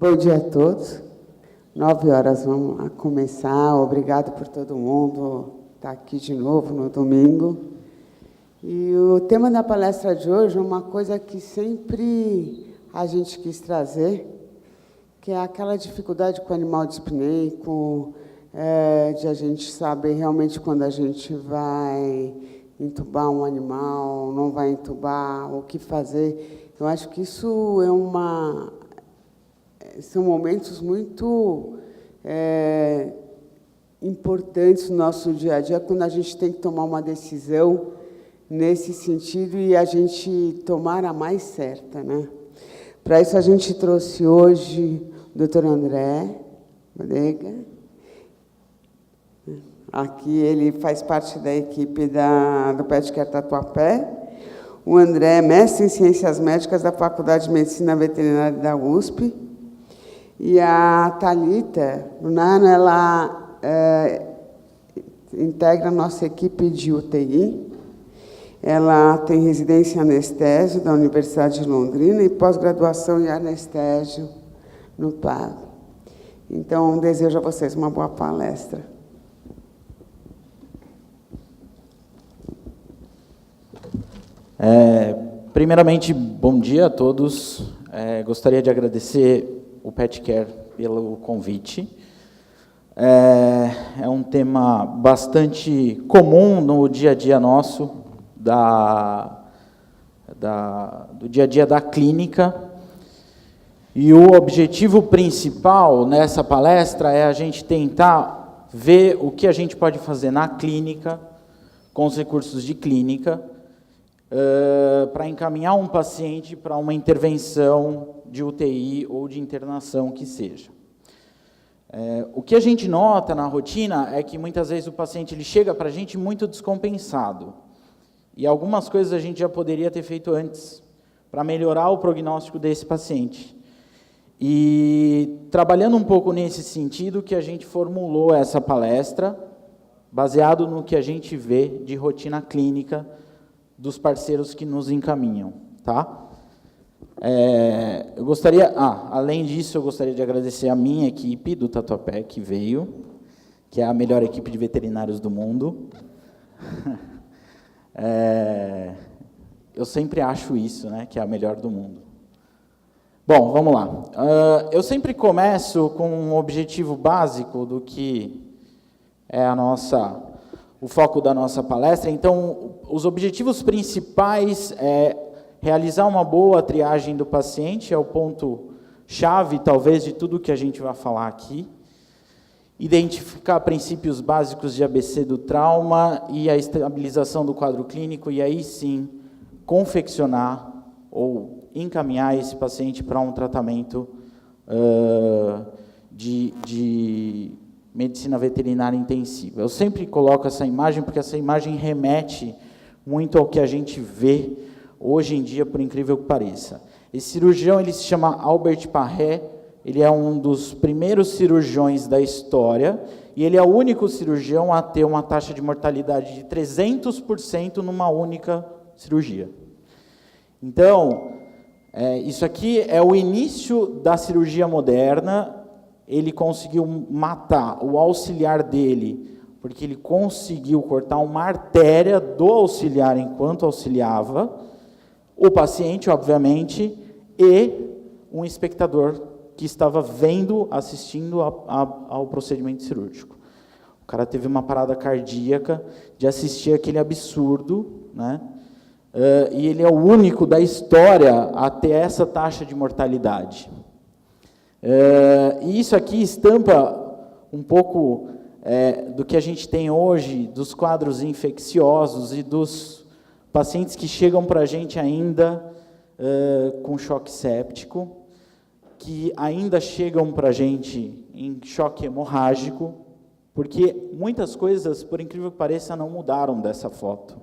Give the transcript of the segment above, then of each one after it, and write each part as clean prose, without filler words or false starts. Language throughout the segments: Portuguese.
Bom dia a todos. 9h vamos lá começar. Obrigado por todo mundo estar aqui de novo no domingo. E o tema da palestra de hoje é uma coisa que sempre a gente quis trazer, que é aquela dificuldade com o animal dispneico, de a gente saber realmente quando a gente vai entubar um animal, não vai entubar, o que fazer. Eu acho que isso são momentos muito importantes no nosso dia a dia, quando a gente tem que tomar uma decisão nesse sentido e a gente tomar a mais certa, né? Para isso, a gente trouxe hoje o Dr. André Bodega. Aqui ele faz parte da equipe do PetCare Tatuapé. O André é mestre em Ciências Médicas da Faculdade de Medicina Veterinária da USP. E a Thalita Brunano, ela integra a nossa equipe de UTI. Ela tem residência em anestésio da Universidade de Londrina e pós-graduação em anestésio no PAV. Então, desejo a vocês uma boa palestra. Primeiramente, bom dia a todos. Gostaria de agradecer o PetCare pelo convite. É um tema bastante comum no dia a dia nosso, do dia a dia da clínica. E o objetivo principal nessa palestra é a gente tentar ver o que a gente pode fazer na clínica, com os recursos de clínica, para encaminhar um paciente para uma intervenção de UTI ou de internação que seja. O que a gente nota na rotina é que muitas vezes o paciente ele chega para a gente muito descompensado. E algumas coisas a gente já poderia ter feito antes, para melhorar o prognóstico desse paciente. E trabalhando um pouco nesse sentido que a gente formulou essa palestra, baseado no que a gente vê de rotina clínica dos parceiros que nos encaminham, tá? Eu gostaria, além disso, eu gostaria de agradecer a minha equipe do Tatuapé que veio, que é a melhor equipe de veterinários do mundo. Eu sempre acho isso, né, que é a melhor do mundo. Bom, vamos lá. Eu sempre começo com um objetivo básico do que é o foco da nossa palestra. Então, os objetivos principais é realizar uma boa triagem do paciente, é o ponto-chave, talvez, de tudo que a gente vai falar aqui. Identificar princípios básicos de ABC do trauma e a estabilização do quadro clínico, e aí sim, confeccionar ou encaminhar esse paciente para um tratamento de medicina veterinária intensiva. Eu sempre coloco essa imagem, porque essa imagem remete muito ao que a gente vê hoje em dia, por incrível que pareça. Esse cirurgião ele se chama Albert Paré, ele é um dos primeiros cirurgiões da história, e ele é o único cirurgião a ter uma taxa de mortalidade de 300% numa única cirurgia. Então, isso aqui é o início da cirurgia moderna. Ele conseguiu matar o auxiliar dele, porque ele conseguiu cortar uma artéria do auxiliar enquanto auxiliava o paciente, obviamente, e um espectador que estava assistindo ao procedimento cirúrgico. O cara teve uma parada cardíaca de assistir aquele absurdo, né? E ele é o único da história a ter essa taxa de mortalidade. E isso aqui estampa um pouco do que a gente tem hoje, dos quadros infecciosos e dos pacientes que chegam para a gente ainda com choque séptico, que ainda chegam para a gente em choque hemorrágico, porque muitas coisas, por incrível que pareça, não mudaram dessa foto.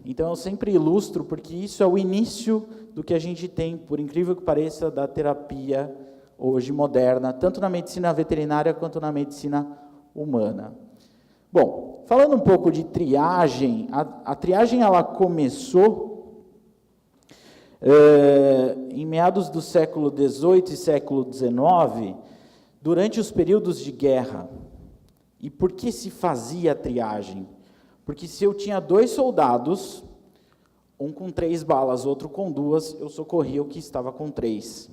Então, eu sempre ilustro, porque isso é o início do que a gente tem, por incrível que pareça, da terapia hoje moderna, tanto na medicina veterinária quanto na medicina humana. Bom, falando um pouco de triagem, a triagem ela começou Em meados do século XVIII e século XIX, durante os períodos de guerra, e por que se fazia a triagem? Porque se eu tinha 2 soldados, um com 3 balas, outro com 2, eu socorria o que estava com 3.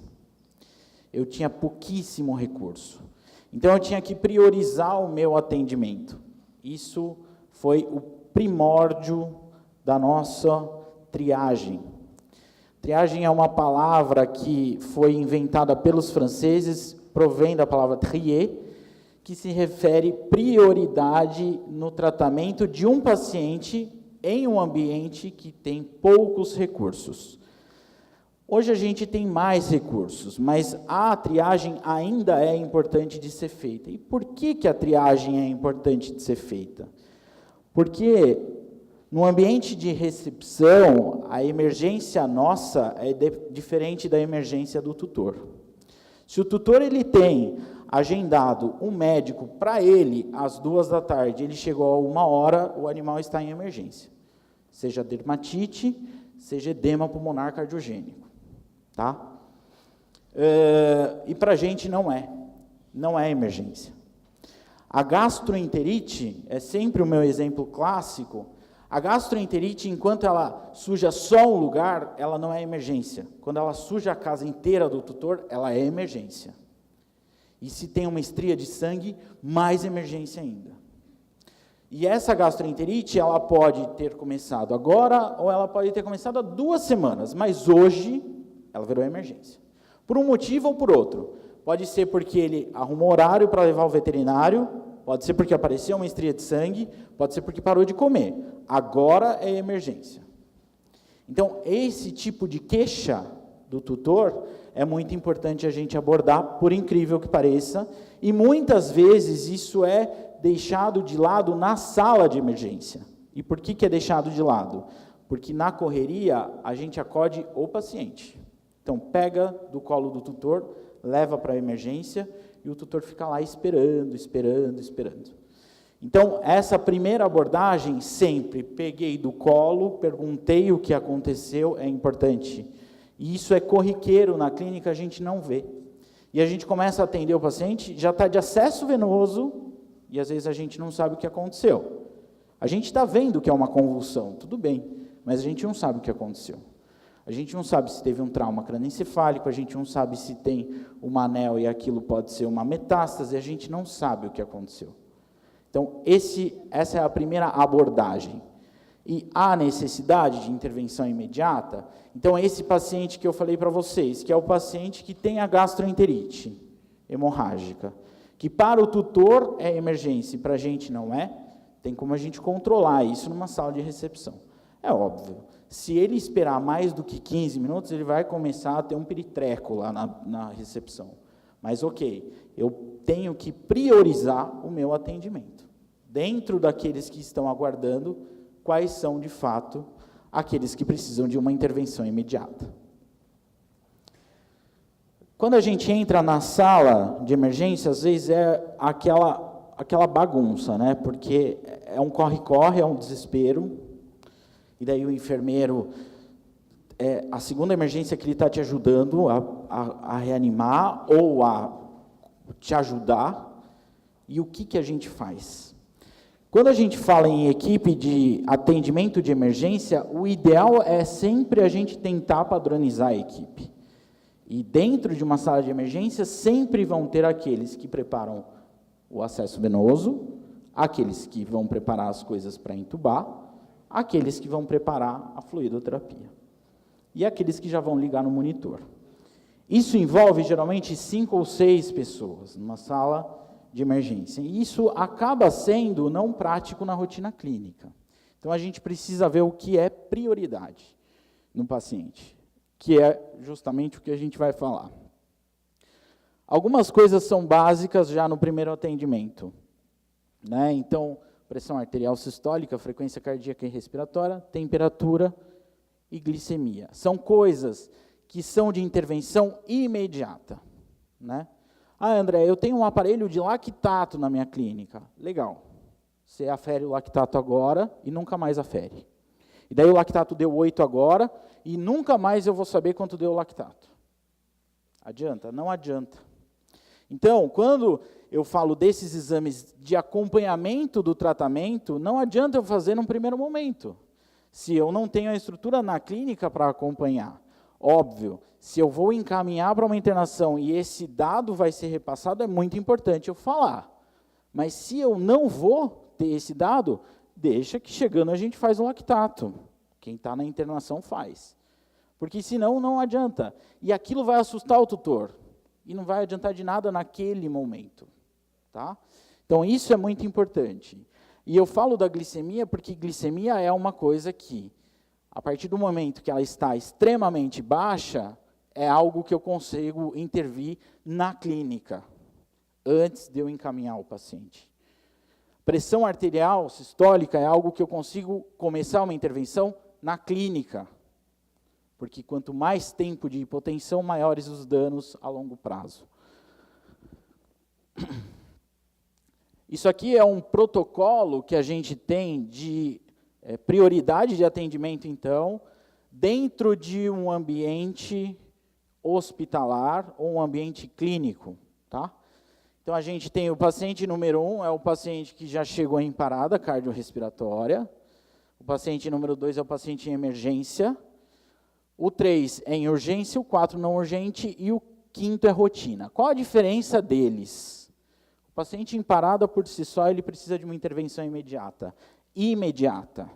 Eu tinha pouquíssimo recurso. Então, eu tinha que priorizar o meu atendimento. Isso foi o primórdio da nossa triagem. Triagem é uma palavra que foi inventada pelos franceses, provém da palavra trier, que se refere prioridade no tratamento de um paciente em um ambiente que tem poucos recursos. Hoje a gente tem mais recursos, mas a triagem ainda é importante de ser feita. E por que a triagem é importante de ser feita? Porque no ambiente de recepção, a emergência nossa é diferente da emergência do tutor. Se o tutor ele tem agendado um médico para ele às 14h, ele chegou a 1h, o animal está em emergência. Seja dermatite, seja edema pulmonar cardiogênico. Tá? E para a gente não é emergência. A gastroenterite é sempre o meu exemplo clássico. A gastroenterite, enquanto ela suja só um lugar, ela não é emergência. Quando ela suja a casa inteira do tutor, ela é emergência. E se tem uma estria de sangue, mais emergência ainda. E essa gastroenterite, ela pode ter começado agora, ou ela pode ter começado há 2 semanas, mas hoje ela virou emergência. Por um motivo ou por outro. Pode ser porque ele arrumou horário para levar ao veterinário, pode ser porque apareceu uma estria de sangue, pode ser porque parou de comer. Agora é emergência. Então, esse tipo de queixa do tutor é muito importante a gente abordar, por incrível que pareça, e muitas vezes isso é deixado de lado na sala de emergência. E por que é deixado de lado? Porque na correria a gente acode o paciente. Então, pega do colo do tutor, leva para a emergência, e o tutor fica lá esperando. Então, essa primeira abordagem, sempre peguei do colo, perguntei o que aconteceu, é importante. E isso é corriqueiro, na clínica a gente não vê. E a gente começa a atender o paciente, já está de acesso venoso, e às vezes a gente não sabe o que aconteceu. A gente está vendo que é uma convulsão, tudo bem, mas a gente não sabe o que aconteceu. A gente não sabe se teve um trauma crânioencefálico, a gente não sabe se tem uma anel e aquilo pode ser uma metástase, a gente não sabe o que aconteceu. Então, essa é a primeira abordagem. E há necessidade de intervenção imediata. Então, esse paciente que eu falei para vocês, que é o paciente que tem a gastroenterite hemorrágica, que para o tutor é emergência e para a gente não é, tem como a gente controlar isso numa sala de recepção. É óbvio. Se ele esperar mais do que 15 minutos, ele vai começar a ter um peritreco lá na recepção. Mas, ok, eu tenho que priorizar o meu atendimento. Dentro daqueles que estão aguardando, quais são, de fato, aqueles que precisam de uma intervenção imediata. Quando a gente entra na sala de emergência, às vezes é aquela bagunça, né? Porque é um corre-corre, é um desespero. E daí o enfermeiro, a segunda emergência que ele está te ajudando a reanimar ou a te ajudar. E o que a gente faz? Quando a gente fala em equipe de atendimento de emergência, o ideal é sempre a gente tentar padronizar a equipe. E dentro de uma sala de emergência, sempre vão ter aqueles que preparam o acesso venoso, aqueles que vão preparar as coisas para entubar, aqueles que vão preparar a fluidoterapia e aqueles que já vão ligar no monitor. Isso envolve, geralmente, 5 ou 6 pessoas numa sala de emergência. E isso acaba sendo não prático na rotina clínica. Então, a gente precisa ver o que é prioridade no paciente, que é justamente o que a gente vai falar. Algumas coisas são básicas já no primeiro atendimento, né? Então, pressão arterial sistólica, frequência cardíaca e respiratória, temperatura e glicemia. São coisas que são de intervenção imediata, né? Ah, André, eu tenho um aparelho de lactato na minha clínica. Legal. Você afere o lactato agora e nunca mais afere. E daí o lactato deu 8 agora, e nunca mais eu vou saber quanto deu o lactato. Adianta? Não adianta. Então, quando eu falo desses exames de acompanhamento do tratamento, não adianta eu fazer num primeiro momento, se eu não tenho a estrutura na clínica para acompanhar. Óbvio, se eu vou encaminhar para uma internação e esse dado vai ser repassado, é muito importante eu falar. Mas se eu não vou ter esse dado, deixa que chegando a gente faz o lactato. Quem está na internação faz. Porque senão não adianta. E aquilo vai assustar o tutor. E não vai adiantar de nada naquele momento. Tá? Então, isso é muito importante. E eu falo da glicemia porque glicemia é uma coisa que, a partir do momento que ela está extremamente baixa, é algo que eu consigo intervir na clínica, antes de eu encaminhar o paciente. Pressão arterial sistólica é algo que eu consigo começar uma intervenção na clínica, porque quanto mais tempo de hipotensão, maiores os danos a longo prazo. Isso aqui é um protocolo que a gente tem de prioridade de atendimento, então, dentro de um ambiente hospitalar ou um ambiente clínico. Tá? Então, a gente tem o paciente número 1, é o paciente que já chegou em parada cardiorrespiratória. O paciente número 2 é o paciente em emergência. O 3 é em urgência, o 4 não urgente e o 5º é rotina. Qual a diferença deles? O paciente em parada, por si só, ele precisa de uma intervenção imediata. Imediata.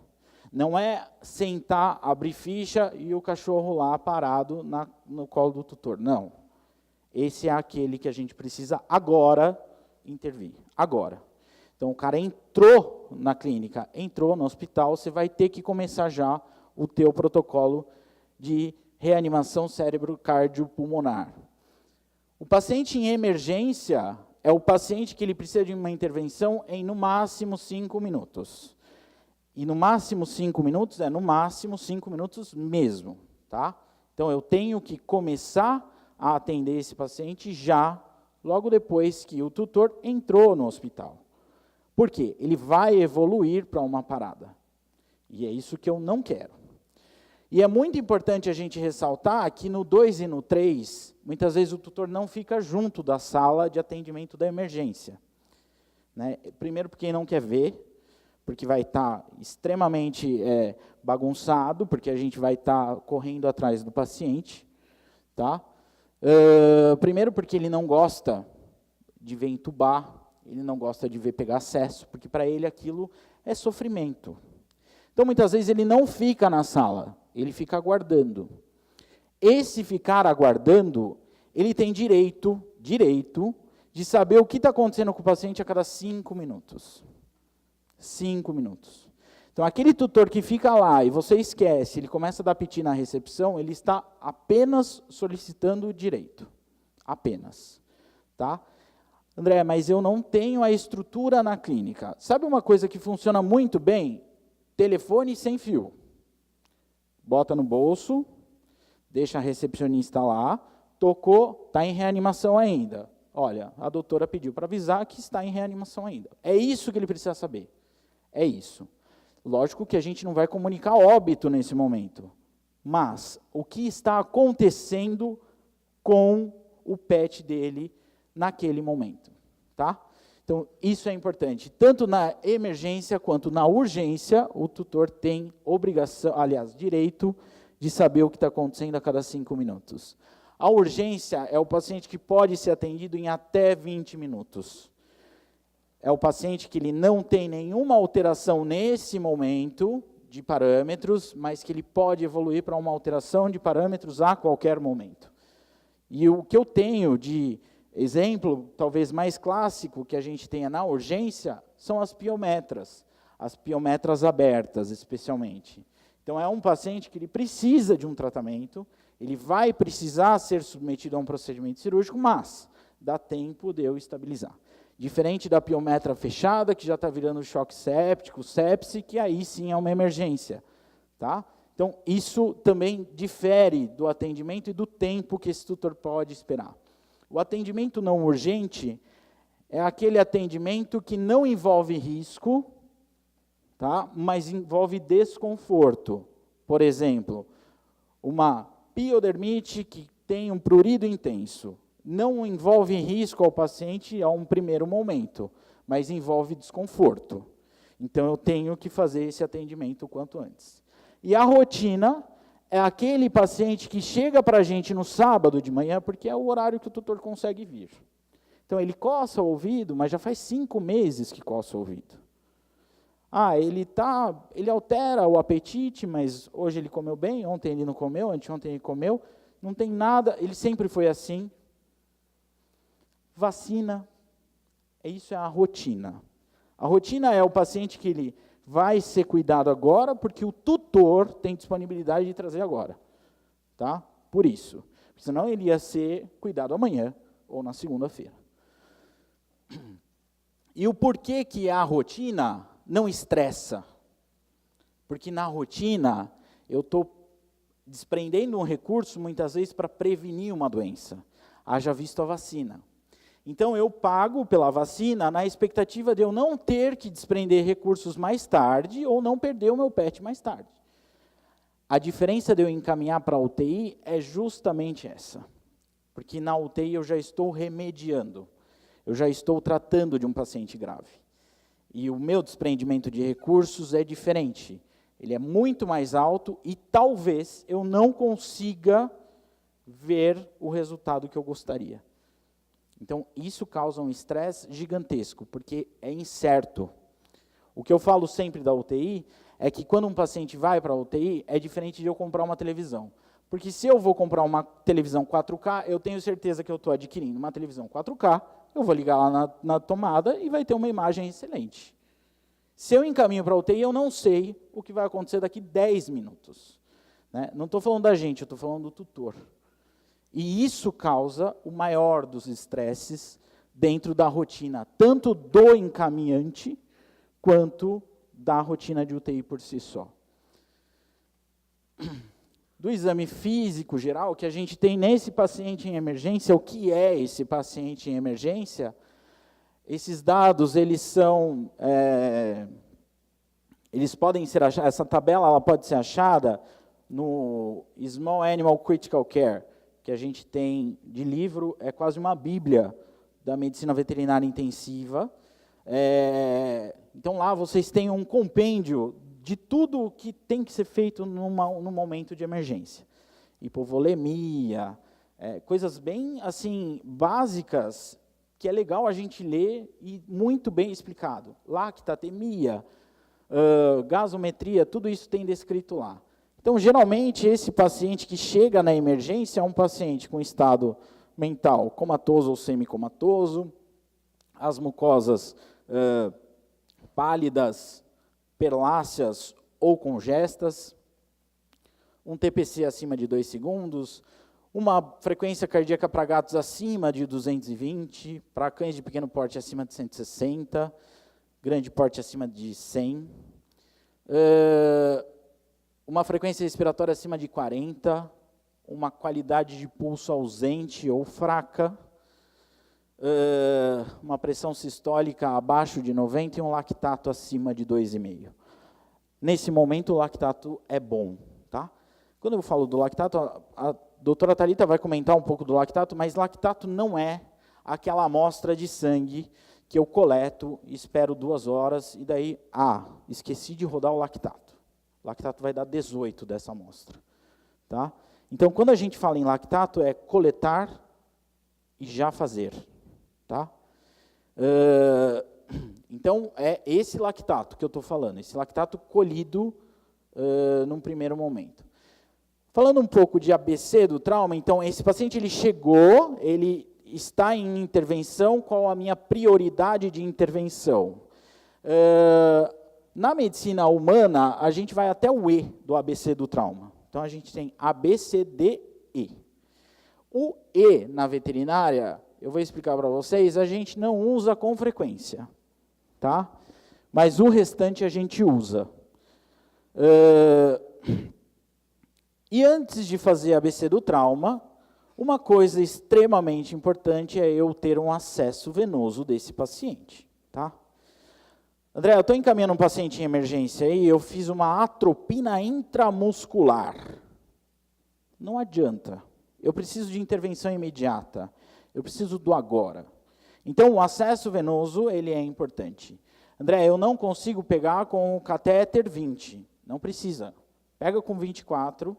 Não é sentar, abrir ficha e o cachorro lá parado no colo do tutor. Não. Esse é aquele que a gente precisa agora intervir. Agora. Então, o cara entrou na clínica, entrou no hospital, você vai ter que começar já o teu protocolo de reanimação cérebro-cardiopulmonar. O paciente em emergência é o paciente que ele precisa de uma intervenção em, no máximo, 5 minutos. E no máximo 5 minutos é no máximo 5 minutos mesmo. Tá? Então, eu tenho que começar a atender esse paciente já, logo depois que o tutor entrou no hospital. Por quê? Ele vai evoluir para uma parada. E é isso que eu não quero. E é muito importante a gente ressaltar que no 2 e no 3, muitas vezes o tutor não fica junto da sala de atendimento da emergência. Né? Primeiro porque não quer ver, porque vai estar extremamente bagunçado, porque a gente vai estar correndo atrás do paciente. Tá? Primeiro porque ele não gosta de ver entubar, ele não gosta de ver pegar acesso, porque para ele aquilo é sofrimento. Então, muitas vezes, ele não fica na sala, ele fica aguardando. Esse ficar aguardando, ele tem direito de saber o que está acontecendo com o paciente a cada 5 minutos. 5 minutos. Então, aquele tutor que fica lá e você esquece, ele começa a dar piti na recepção, ele está apenas solicitando o direito. Apenas. Tá? André, mas eu não tenho a estrutura na clínica. Sabe uma coisa que funciona muito bem? Telefone sem fio. Bota no bolso, deixa a recepcionista lá, tocou, está em reanimação ainda. Olha, a doutora pediu para avisar que está em reanimação ainda. É isso que ele precisa saber. É isso. Lógico que a gente não vai comunicar óbito nesse momento, mas o que está acontecendo com o pet dele naquele momento. Tá? Então, isso é importante. Tanto na emergência quanto na urgência, o tutor tem obrigação, aliás, direito de saber o que está acontecendo a cada 5 minutos. A urgência é o paciente que pode ser atendido em até 20 minutos. É o paciente que ele não tem nenhuma alteração nesse momento de parâmetros, mas que ele pode evoluir para uma alteração de parâmetros a qualquer momento. E o que eu tenho de exemplo, talvez mais clássico, que a gente tenha na urgência, são as piometras abertas, especialmente. Então, é um paciente que ele precisa de um tratamento, ele vai precisar ser submetido a um procedimento cirúrgico, mas dá tempo de eu estabilizar. Diferente da piometra fechada, que já está virando choque séptico, sepse, que aí sim é uma emergência. Tá? Então, isso também difere do atendimento e do tempo que esse tutor pode esperar. O atendimento não urgente é aquele atendimento que não envolve risco, tá? Mas envolve desconforto. Por exemplo, uma piodermite que tem um prurido intenso. Não envolve risco ao paciente a um primeiro momento, mas envolve desconforto. Então, eu tenho que fazer esse atendimento o quanto antes. E a rotina é aquele paciente que chega para a gente no sábado de manhã, porque é o horário que o tutor consegue vir. Então, ele coça o ouvido, mas já faz 5 meses que coça o ouvido. Ele altera o apetite, mas hoje ele comeu bem, ontem ele não comeu, anteontem ele comeu, não tem nada, ele sempre foi assim. Vacina, isso é a rotina. A rotina é o paciente que ele vai ser cuidado agora, porque o tutor tem disponibilidade de trazer agora. Tá? Por isso. Senão ele ia ser cuidado amanhã ou na segunda-feira. E o porquê que a rotina não estressa? Porque na rotina eu estou desprendendo um recurso, muitas vezes, para prevenir uma doença. Haja visto a vacina. Então, eu pago pela vacina na expectativa de eu não ter que desprender recursos mais tarde ou não perder o meu pet mais tarde. A diferença de eu encaminhar para a UTI é justamente essa. Porque na UTI eu já estou remediando. Eu já estou tratando de um paciente grave. E o meu desprendimento de recursos é diferente. Ele é muito mais alto e talvez eu não consiga ver o resultado que eu gostaria. Então, isso causa um estresse gigantesco, porque é incerto. O que eu falo sempre da UTI é que quando um paciente vai para a UTI, é diferente de eu comprar uma televisão. Porque se eu vou comprar uma televisão 4K, eu tenho certeza que eu estou adquirindo uma televisão 4K, eu vou ligar lá na tomada e vai ter uma imagem excelente. Se eu encaminho para a UTI, eu não sei o que vai acontecer daqui 10 minutos. Né? Não estou falando da gente, eu estou falando do tutor. E isso causa o maior dos estresses dentro da rotina, tanto do encaminhante, quanto da rotina de UTI por si só. Do exame físico geral que a gente tem nesse paciente em emergência, o que é esse paciente em emergência? Esses dados, eles podem ser achados, essa tabela ela pode ser achada no Small Animal Critical Care, que a gente tem de livro, é quase uma bíblia da medicina veterinária intensiva. Então, lá vocês têm um compêndio de tudo o que tem que ser feito no momento de emergência. Hipovolemia, coisas bem assim, básicas, que é legal a gente ler e muito bem explicado. Lactatemia, gasometria, tudo isso tem descrito lá. Então, geralmente, esse paciente que chega na emergência é um paciente com estado mental comatoso ou semicomatoso, as mucosas pálidas, perláceas ou congestas, um TPC acima de 2 segundos, uma frequência cardíaca para gatos acima de 220, para cães de pequeno porte acima de 160, grande porte acima de 100, uma frequência respiratória acima de 40, uma qualidade de pulso ausente ou fraca, uma pressão sistólica abaixo de 90 e um lactato acima de 2,5. Nesse momento, o lactato é bom. Tá? Quando eu falo do lactato, a doutora Thalita vai comentar um pouco do lactato, mas lactato não é aquela amostra de sangue que eu coleto, espero 2 horas, e daí, esqueci de rodar o lactato. O lactato vai dar 18 dessa amostra. Tá? Então, quando a gente fala em lactato, é coletar e já fazer. Tá? Então, é esse lactato que eu estou falando, esse lactato colhido num primeiro momento. Falando um pouco de ABC do trauma, então, esse paciente ele chegou, ele está em intervenção, qual a minha prioridade de intervenção? Na medicina humana, a gente vai até o E do ABC do trauma. Então, a gente tem A, B, C, D, E. O E, na veterinária, eu vou explicar para vocês, a gente não usa com frequência. Tá? Mas o restante a gente usa. E antes de fazer ABC do trauma, uma coisa extremamente importante é eu ter um acesso venoso desse paciente. Tá? André, eu estou encaminhando um paciente em emergência e eu fiz uma atropina intramuscular. Não adianta. Eu preciso de intervenção imediata. Eu preciso do agora. Então, o acesso venoso, ele é importante. André, eu não consigo pegar com o catéter 20. Não precisa. Pega com 24,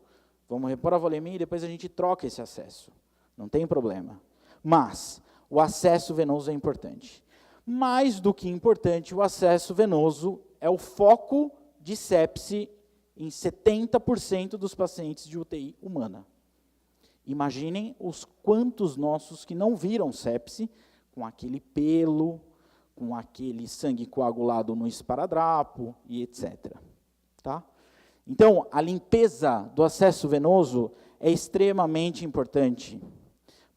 vamos repor a volemia e depois a gente troca esse acesso. Não tem problema. Mas o acesso venoso é importante. Mais do que importante, o acesso venoso é o foco de sepse em 70% dos pacientes de UTI humana. Imaginem os quantos nossos que não viram sepse, com aquele pelo, com aquele sangue coagulado no esparadrapo e etc. Tá? Então, a limpeza do acesso venoso é extremamente importante,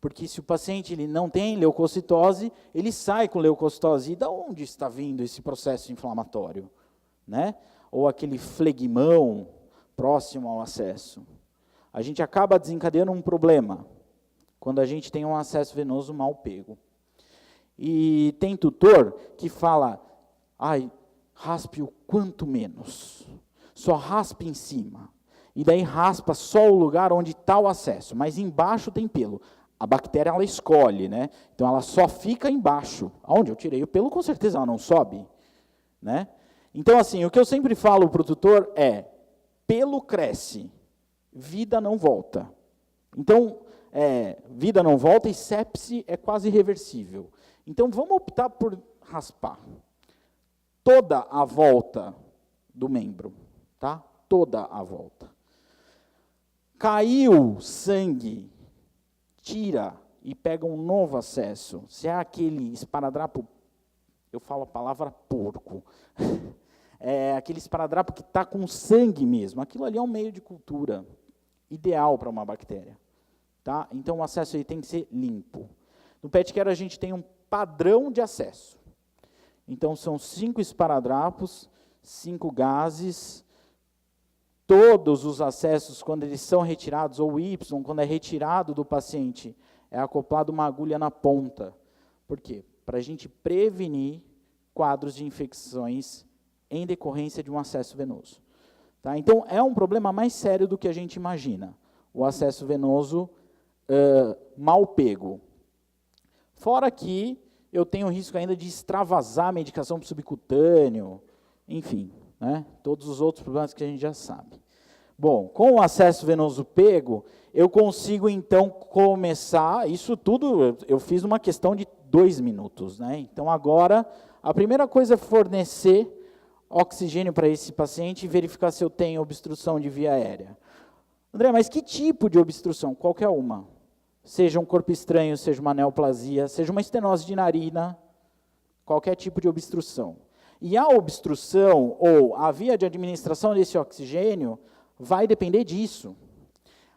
porque se o paciente ele não tem leucocitose, ele sai com leucocitose. E de onde está vindo esse processo inflamatório? Né? Ou aquele flegmão próximo ao acesso. A gente acaba desencadeando um problema, quando a gente tem um acesso venoso mal pego. E tem tutor que fala, ai, raspe o quanto menos, só raspe em cima. E daí raspa só o lugar onde está o acesso, mas embaixo tem pelo. A bactéria, ela escolhe, né? Então, ela só fica embaixo. Onde eu tirei o pelo, com certeza ela não sobe. Né? Então, assim, o que eu sempre falo para o tutor é, pelo cresce, vida não volta. Então, vida não volta e sepse é quase irreversível. Então, vamos optar por raspar toda a volta do membro, tá? Toda a volta. Caiu sangue, tira e pega um novo acesso. Se é aquele esparadrapo, eu falo a palavra porco, é aquele esparadrapo que está com sangue mesmo, aquilo ali é um meio de cultura ideal para uma bactéria. Tá? Então, o acesso aí tem que ser limpo. No PetCare, a gente tem um padrão de acesso. Então, são 5 esparadrapos, 5 gases, todos os acessos, quando eles são retirados, ou Y, quando é retirado do paciente, é acoplado uma agulha na ponta. Por quê? Para a gente prevenir quadros de infecções em decorrência de um acesso venoso. Tá? Então, é um problema mais sério do que a gente imagina, o acesso venoso mal pego. Fora que eu tenho o risco ainda de extravasar a medicação subcutâneo, enfim, né? Todos os outros problemas que a gente já sabe. Bom, com o acesso venoso pego, eu consigo, então, começar, isso tudo eu fiz uma questão de 2 minutos. Né? Então, agora, a primeira coisa é fornecer oxigênio para esse paciente e verificar se eu tenho obstrução de via aérea. André, mas que tipo de obstrução? Qualquer uma. Seja um corpo estranho, seja uma neoplasia, seja uma estenose de narina, qualquer tipo de obstrução. E a obstrução, ou a via de administração desse oxigênio, vai depender disso.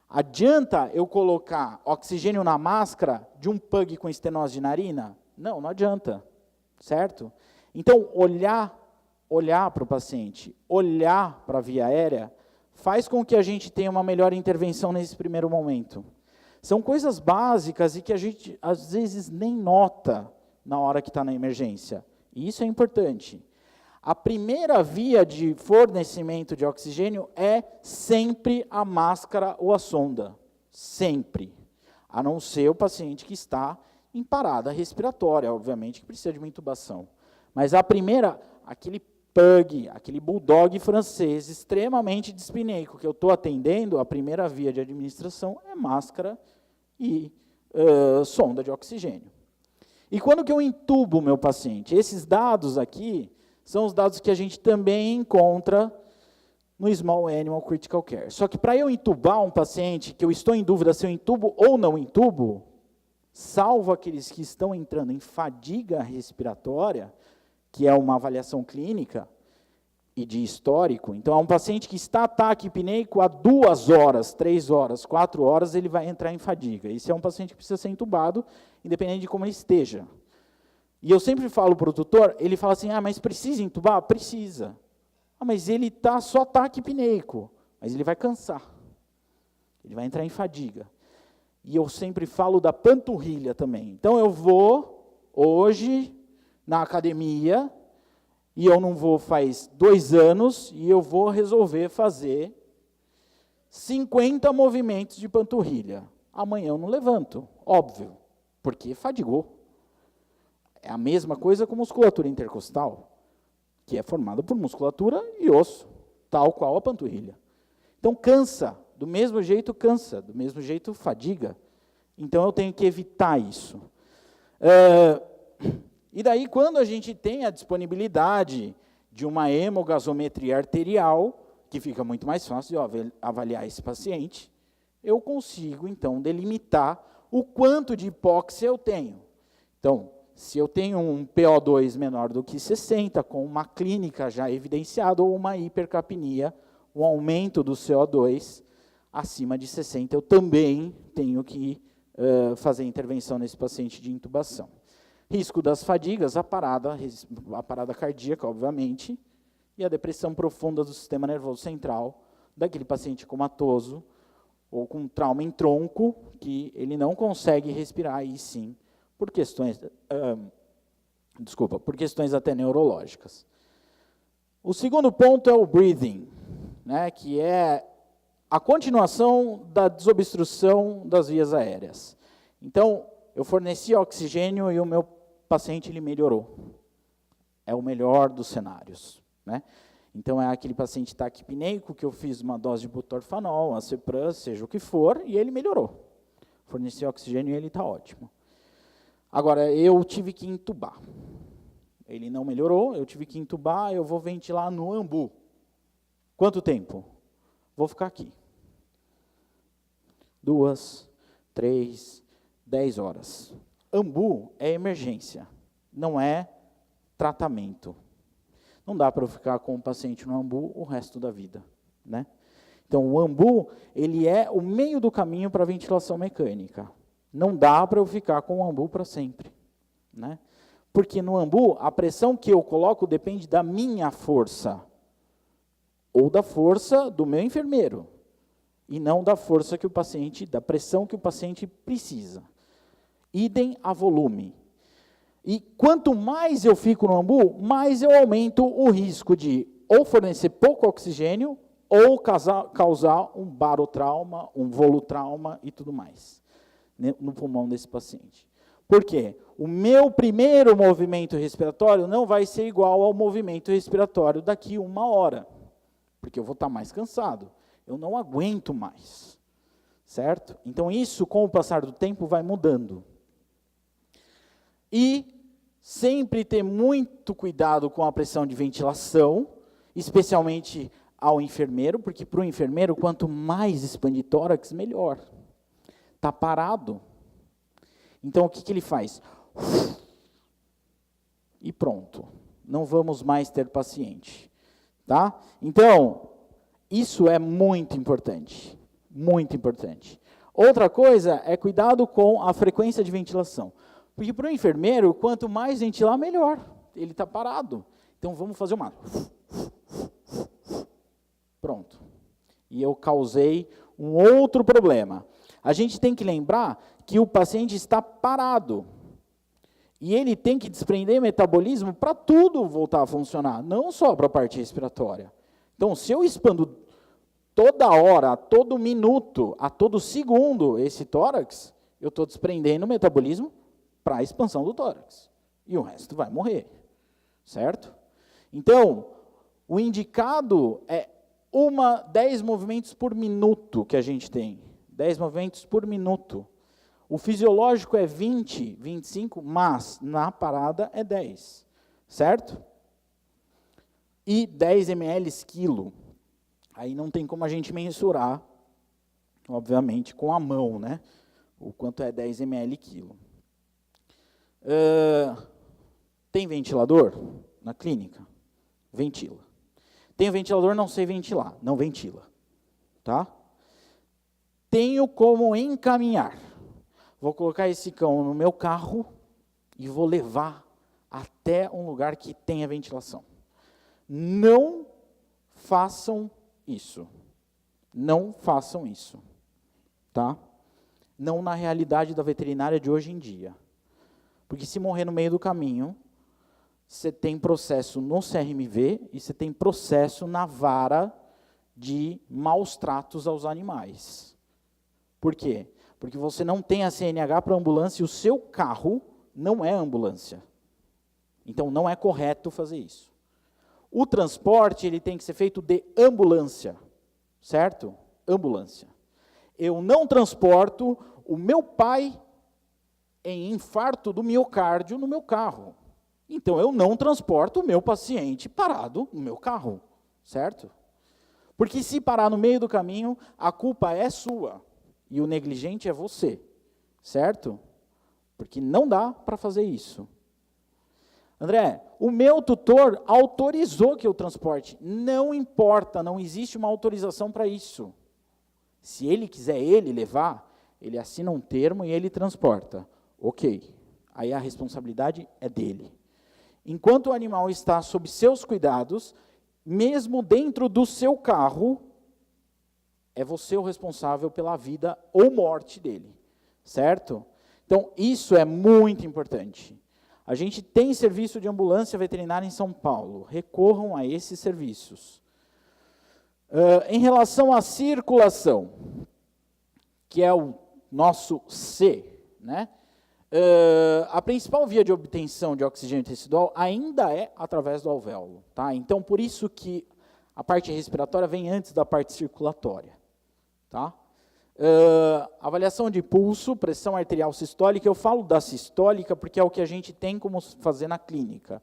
Adianta eu colocar oxigênio na máscara de um pug com estenose de narina? Não, não adianta, certo? Então, olhar para o paciente, olhar para a via aérea, faz com que a gente tenha uma melhor intervenção nesse primeiro momento. São coisas básicas e que a gente, às vezes, nem nota na hora que está na emergência. E isso é importante. A primeira via de fornecimento de oxigênio é sempre a máscara ou a sonda. Sempre. A não ser o paciente que está em parada respiratória, obviamente, que precisa de uma intubação. Mas a primeira, aquele pug, aquele bulldog francês extremamente dispineico que eu estou atendendo, a primeira via de administração é máscara e sonda de oxigênio. E quando que eu intubo o meu paciente? Esses dados aqui são os dados que a gente também encontra no Small Animal Critical Care. Só que para eu intubar um paciente, que eu estou em dúvida se eu intubo ou não intubo, salvo aqueles que estão entrando em fadiga respiratória, que é uma avaliação clínica e de histórico. Então, é um paciente que está taquipneico há 2 horas, 3 horas, 4 horas, ele vai entrar em fadiga. Esse é um paciente que precisa ser intubado, independente de como ele esteja. E eu sempre falo para o tutor, ele fala assim, mas precisa intubar? Precisa. Mas ele só taquipneico, mas ele vai cansar. Ele vai entrar em fadiga. E eu sempre falo da panturrilha também. Então, eu vou, hoje, na academia, e eu não vou faz 2 anos, e eu vou resolver fazer 50 movimentos de panturrilha. Amanhã eu não levanto, óbvio, porque fadigou. É a mesma coisa com musculatura intercostal, que é formada por musculatura e osso, tal qual a panturrilha. Então cansa, do mesmo jeito cansa, do mesmo jeito fadiga. Então eu tenho que evitar isso. E daí, quando a gente tem a disponibilidade de uma hemogasometria arterial, que fica muito mais fácil de avaliar esse paciente, eu consigo, então, delimitar o quanto de hipóxia eu tenho. Então, se eu tenho um PO2 menor do que 60, com uma clínica já evidenciada, ou uma hipercapnia, um aumento do CO2 acima de 60, eu também tenho que fazer intervenção nesse paciente de intubação. Risco das fadigas, a parada cardíaca, obviamente, e a depressão profunda do sistema nervoso central, daquele paciente comatoso, ou com trauma em tronco, que ele não consegue respirar, aí sim, por questões até neurológicas. O segundo ponto é o breathing, né, que é a continuação da desobstrução das vias aéreas. Então, eu forneci oxigênio e o meu paciente ele melhorou. É o melhor dos cenários, né? Então, é aquele paciente taquipneico que eu fiz uma dose de butorfanol, acepran, seja o que for, e ele melhorou. Forneci oxigênio e ele está ótimo. Agora, eu tive que entubar. Ele não melhorou, eu tive que entubar, eu vou ventilar no ambu. Quanto tempo? Vou ficar aqui. 2, 3, 10 horas. Ambu é emergência, não é tratamento. Não dá para eu ficar com o paciente no ambu o resto da vida, né? Então, o ambu, ele é o meio do caminho para a ventilação mecânica. Não dá para eu ficar com o ambu para sempre, né? Porque no ambu, a pressão que eu coloco depende da minha força, ou da força do meu enfermeiro, e não da força que o paciente, da pressão que o paciente precisa. Idem a volume. E quanto mais eu fico no ambu, mais eu aumento o risco de ou fornecer pouco oxigênio, ou causar um barotrauma, um volutrauma e tudo mais, né, no pulmão desse paciente. Por quê? O meu primeiro movimento respiratório não vai ser igual ao movimento respiratório daqui 1 hora, porque eu vou estar mais cansado. Eu não aguento mais, certo? Então, isso, com o passar do tempo, vai mudando. E sempre ter muito cuidado com a pressão de ventilação, especialmente ao enfermeiro, porque para o enfermeiro, quanto mais expande tórax, melhor. Está parado. Então, o que ele faz? E pronto. Não vamos mais ter paciente. Tá? Então, isso é muito importante. Muito importante. Outra coisa é cuidado com a frequência de ventilação. Porque para o enfermeiro, quanto mais ventilar, melhor. Ele está parado. Então, vamos fazer uma... Pronto. E eu causei um outro problema. A gente tem que lembrar que o paciente está parado. E ele tem que desprender metabolismo para tudo voltar a funcionar, não só para a parte respiratória. Então, se eu expando toda hora, a todo minuto, a todo segundo esse tórax, eu estou desprendendo metabolismo para a expansão do tórax. E o resto vai morrer. Certo? Então, o indicado é 10 movimentos por minuto que a gente tem. 10 movimentos por minuto. O fisiológico é 20, 25, mas na parada é 10. Certo? E 10 ml quilo. Aí não tem como a gente mensurar, obviamente, com a mão, né? O quanto é 10 ml quilo. Tem ventilador na clínica? Ventila. Tem ventilador, não sei ventilar. Não ventila. Tá? Tenho como encaminhar. Vou colocar esse cão no meu carro e vou levar até um lugar que tenha ventilação. Não façam isso. Não façam isso. Tá? Não na realidade da veterinária de hoje em dia. Porque se morrer no meio do caminho, você tem processo no CRMV e você tem processo na vara de maus tratos aos animais. Por quê? Porque você não tem a CNH para ambulância e o seu carro não é ambulância. Então, não é correto fazer isso. O transporte ele tem que ser feito de ambulância, certo? Ambulância. Eu não transporto o meu pai em infarto do miocárdio no meu carro. Então, eu não transporto o meu paciente parado no meu carro, certo? Porque se parar no meio do caminho, a culpa é sua e o negligente é você, certo? Porque não dá para fazer isso. André, o meu tutor autorizou que eu transporte. Não importa, não existe uma autorização para isso. Se ele quiser ele levar, ele assina um termo e ele transporta. Ok, aí a responsabilidade é dele. Enquanto o animal está sob seus cuidados, mesmo dentro do seu carro, é você o responsável pela vida ou morte dele, certo? Então, isso é muito importante. A gente tem serviço de ambulância veterinária em São Paulo, recorram a esses serviços. Em relação à circulação, que é o nosso C, né? A principal via de obtenção de oxigênio tecidual ainda é através do alvéolo. Tá? Então, por isso que a parte respiratória vem antes da parte circulatória. Tá? Avaliação de pulso, pressão arterial sistólica. Eu falo da sistólica porque é o que a gente tem como fazer na clínica.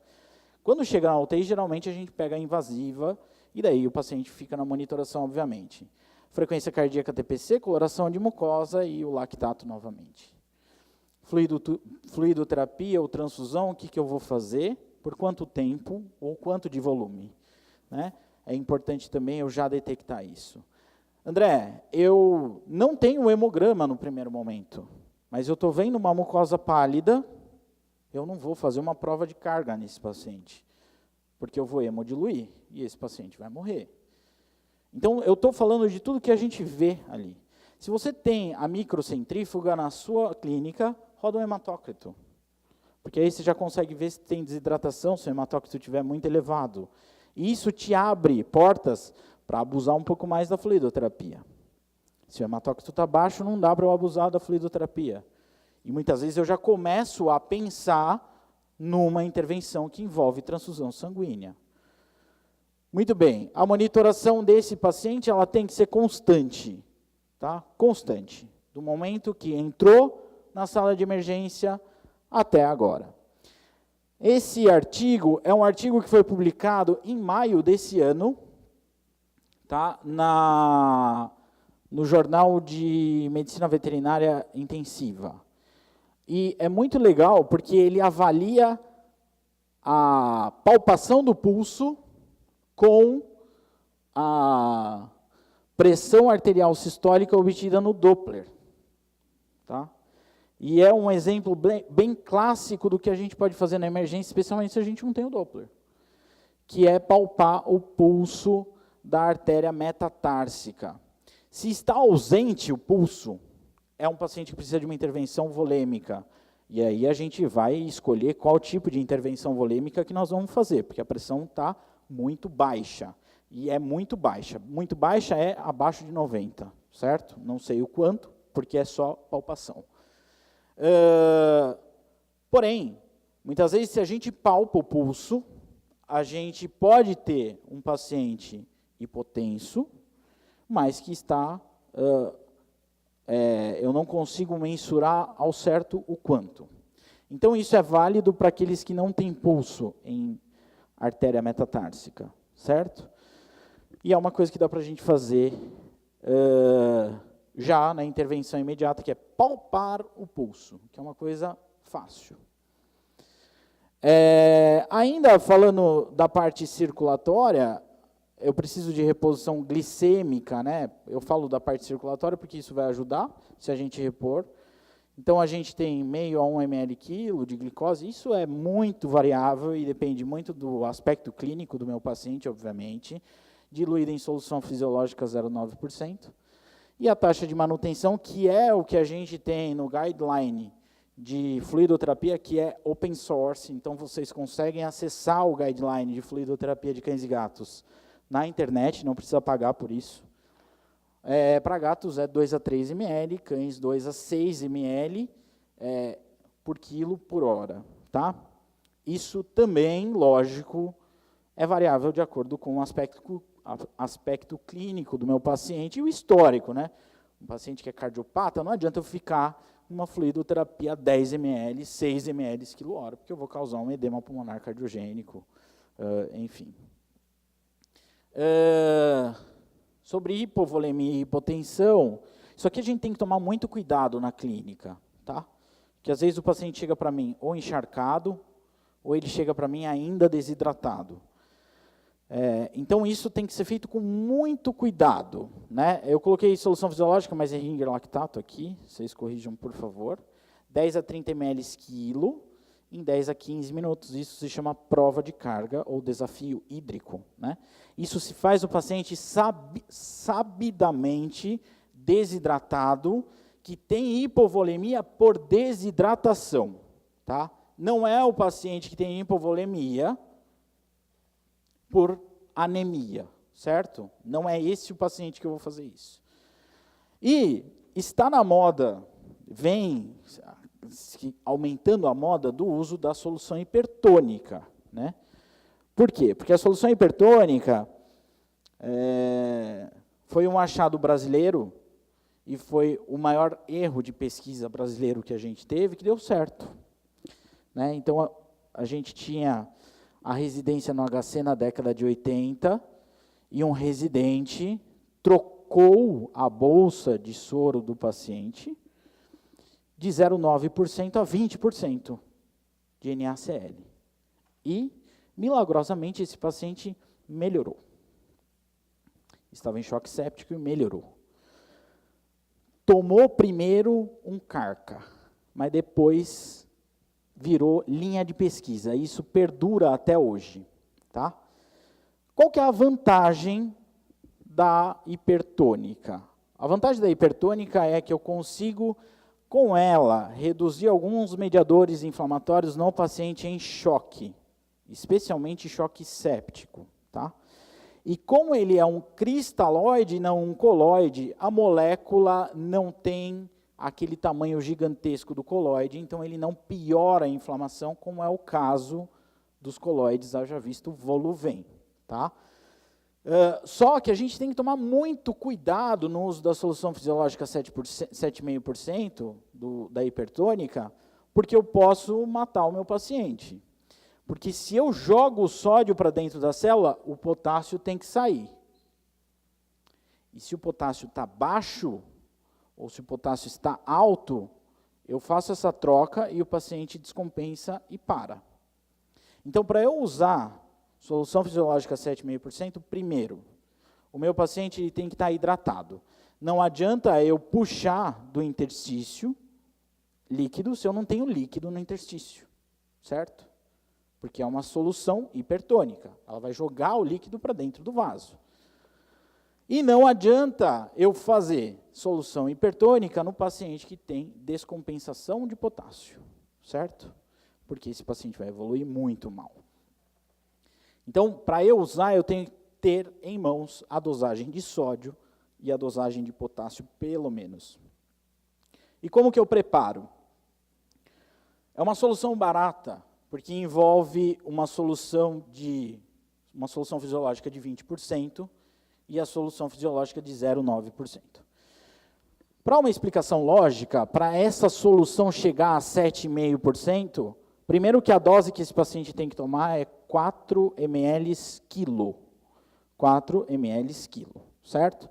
Quando chega na UTI, geralmente a gente pega a invasiva e daí o paciente fica na monitoração, obviamente. Frequência cardíaca TPC, coloração de mucosa e o lactato novamente. Fluidoterapia ou transfusão, o que eu vou fazer, por quanto tempo ou quanto de volume. Né? É importante também eu já detectar isso. André, eu não tenho hemograma no primeiro momento, mas eu estou vendo uma mucosa pálida, eu não vou fazer uma prova de carga nesse paciente, porque eu vou hemodiluir e esse paciente vai morrer. Então, eu estou falando de tudo que a gente vê ali. Se você tem a microcentrífuga na sua clínica, roda um hematócrito. Porque aí você já consegue ver se tem desidratação, se o hematócrito estiver muito elevado. E isso te abre portas para abusar um pouco mais da fluidoterapia. Se o hematócrito está baixo, não dá para eu abusar da fluidoterapia. E muitas vezes eu já começo a pensar numa intervenção que envolve transfusão sanguínea. Muito bem, a monitoração desse paciente ela tem que ser constante. Tá? Constante. Do momento que entrou na sala de emergência até agora. Esse artigo é um artigo que foi publicado em maio desse ano, tá? No Jornal de Medicina Veterinária Intensiva. E é muito legal porque ele avalia a palpação do pulso com a pressão arterial sistólica obtida no Doppler. Tá? E é um exemplo bem clássico do que a gente pode fazer na emergência, especialmente se a gente não tem o Doppler, que é palpar o pulso da artéria metatársica. Se está ausente o pulso, é um paciente que precisa de uma intervenção volêmica. E aí a gente vai escolher qual tipo de intervenção volêmica que nós vamos fazer, porque a pressão está muito baixa. E é muito baixa. Muito baixa é abaixo de 90, certo? Não sei o quanto, porque é só palpação. Porém, muitas vezes, se a gente palpa o pulso, a gente pode ter um paciente hipotenso, mas que está... eu não consigo mensurar ao certo o quanto. Então, isso é válido para aqueles que não têm pulso em artéria metatársica, certo? E é uma coisa que dá para a gente fazer já na intervenção imediata, que é palpar o pulso, que é uma coisa fácil. Ainda falando da parte circulatória, eu preciso de reposição glicêmica, né? Eu falo da parte circulatória porque isso vai ajudar se a gente repor. Então, a gente tem meio a 1 ml/kg de glicose. Isso é muito variável e depende muito do aspecto clínico do meu paciente, obviamente. Diluída em solução fisiológica 0,9%. E a taxa de manutenção, que é o que a gente tem no guideline de fluidoterapia que é open source, então vocês conseguem acessar o guideline de fluidoterapia de cães e gatos na internet, não precisa pagar por isso. Para gatos é 2 a 3 ml, cães 2 a 6 ml por quilo por hora. Tá? Isso também, lógico, é variável de acordo com o aspecto clínico do meu paciente e o histórico. Né? Um paciente que é cardiopata, não adianta eu ficar uma fluidoterapia 10 ml, 6 ml quilo hora, porque eu vou causar um edema pulmonar cardiogênico, enfim. Sobre hipovolemia e hipotensão, isso aqui a gente tem que tomar muito cuidado na clínica, tá? Porque às vezes o paciente chega para mim ou encharcado, ou ele chega para mim ainda desidratado. Então isso tem que ser feito com muito cuidado, né? Eu coloquei solução fisiológica, mas é Ringer lactato aqui, vocês corrijam por favor. 10 a 30 ml quilo, em 10 a 15 minutos. Isso se chama prova de carga ou desafio hídrico, né? Isso se faz o paciente sabidamente desidratado, que tem hipovolemia por desidratação, tá? Não é o paciente que tem hipovolemia por anemia, certo? Não é esse o paciente que eu vou fazer isso. E está na moda, vem aumentando a moda do uso da solução hipertônica, né? Por quê? Porque a solução hipertônica foi um achado brasileiro e foi o maior erro de pesquisa brasileiro que a gente teve, que deu certo. Né? Então, a gente tinha a residência no HC na década de 80, e um residente trocou a bolsa de soro do paciente de 0,9% a 20% de NaCl. E, milagrosamente, esse paciente melhorou. Estava em choque séptico e melhorou. Tomou primeiro um carca, mas depois virou linha de pesquisa. Isso perdura até hoje. Tá? Qual que é a vantagem da hipertônica? A vantagem da hipertônica é que eu consigo, com ela, reduzir alguns mediadores inflamatórios no paciente em choque, especialmente choque séptico. Tá? E como ele é um cristalóide e não um coloide, a molécula não tem aquele tamanho gigantesco do coloide, então ele não piora a inflamação, como é o caso dos coloides, haja visto Voluven. Tá? Só que a gente tem que tomar muito cuidado no uso da solução fisiológica 7,5% da hipertônica, porque eu posso matar o meu paciente. Porque se eu jogo o sódio para dentro da célula, o potássio tem que sair. E se o potássio está baixo, ou se o potássio está alto, eu faço essa troca e o paciente descompensa e para. Então, para eu usar solução fisiológica 7,5%, primeiro, o meu paciente ele tem que estar hidratado. Não adianta eu puxar do interstício líquido se eu não tenho líquido no interstício, certo? Porque é uma solução hipertônica. Ela vai jogar o líquido para dentro do vaso. E não adianta eu fazer solução hipertônica no paciente que tem descompensação de potássio, certo? Porque esse paciente vai evoluir muito mal. Então, para eu usar, eu tenho que ter em mãos a dosagem de sódio e a dosagem de potássio, pelo menos. E como que eu preparo? É uma solução barata, porque envolve uma solução fisiológica de 20%, e a solução fisiológica de 0,9%. Para uma explicação lógica, para essa solução chegar a 7,5%, primeiro que a dose que esse paciente tem que tomar é 4 ml quilo. 4 ml quilo, certo?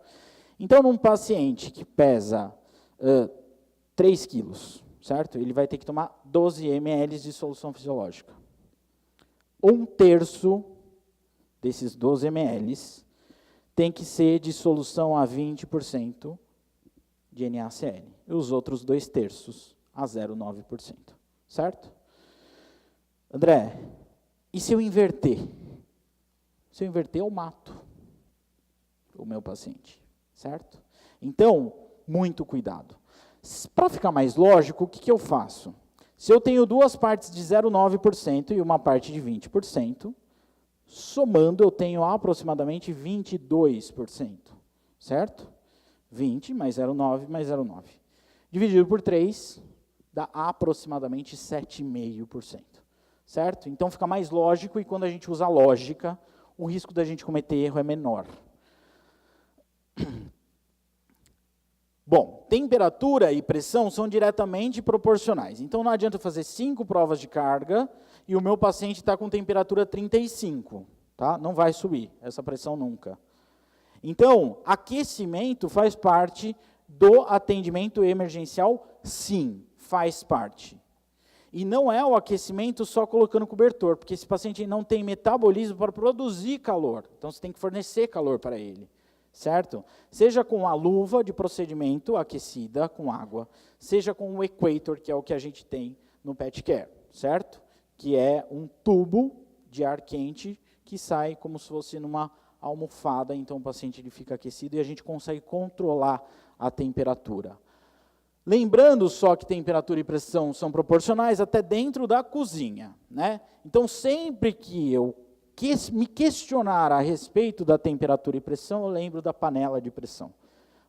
Então, num paciente que pesa 3 quilos, certo? Ele vai ter que tomar 12 ml de solução fisiológica. 1/3 desses 12 ml tem que ser de solução a 20% de NaCl. E os outros 2/3 a 0,9%. Certo? André, e se eu inverter? Se eu inverter, eu mato o meu paciente. Certo? Então, muito cuidado. Para ficar mais lógico, o que eu faço? Se eu tenho duas partes de 0,9% e uma parte de 20%, somando eu tenho aproximadamente 22%, certo? 20 mais 0,9 mais 0,9. Dividido por 3, dá aproximadamente 7,5%, certo? Então fica mais lógico, e quando a gente usa lógica, o risco da gente cometer erro é menor. Bom, temperatura e pressão são diretamente proporcionais. Então não adianta eu fazer 5 provas de carga e o meu paciente está com temperatura 35, tá? Não vai subir essa pressão nunca. Então, aquecimento faz parte do atendimento emergencial? Sim, faz parte. E não é o aquecimento só colocando cobertor, porque esse paciente não tem metabolismo para produzir calor. Então, você tem que fornecer calor para ele, certo? Seja com a luva de procedimento aquecida com água, seja com o equator, que é o que a gente tem no pet care, certo? Que é um tubo de ar quente que sai como se fosse numa almofada, então o paciente ele fica aquecido e a gente consegue controlar a temperatura. Lembrando só que temperatura e pressão são proporcionais até dentro da cozinha, né? Então, sempre que eu me questionar a respeito da temperatura e pressão, eu lembro da panela de pressão.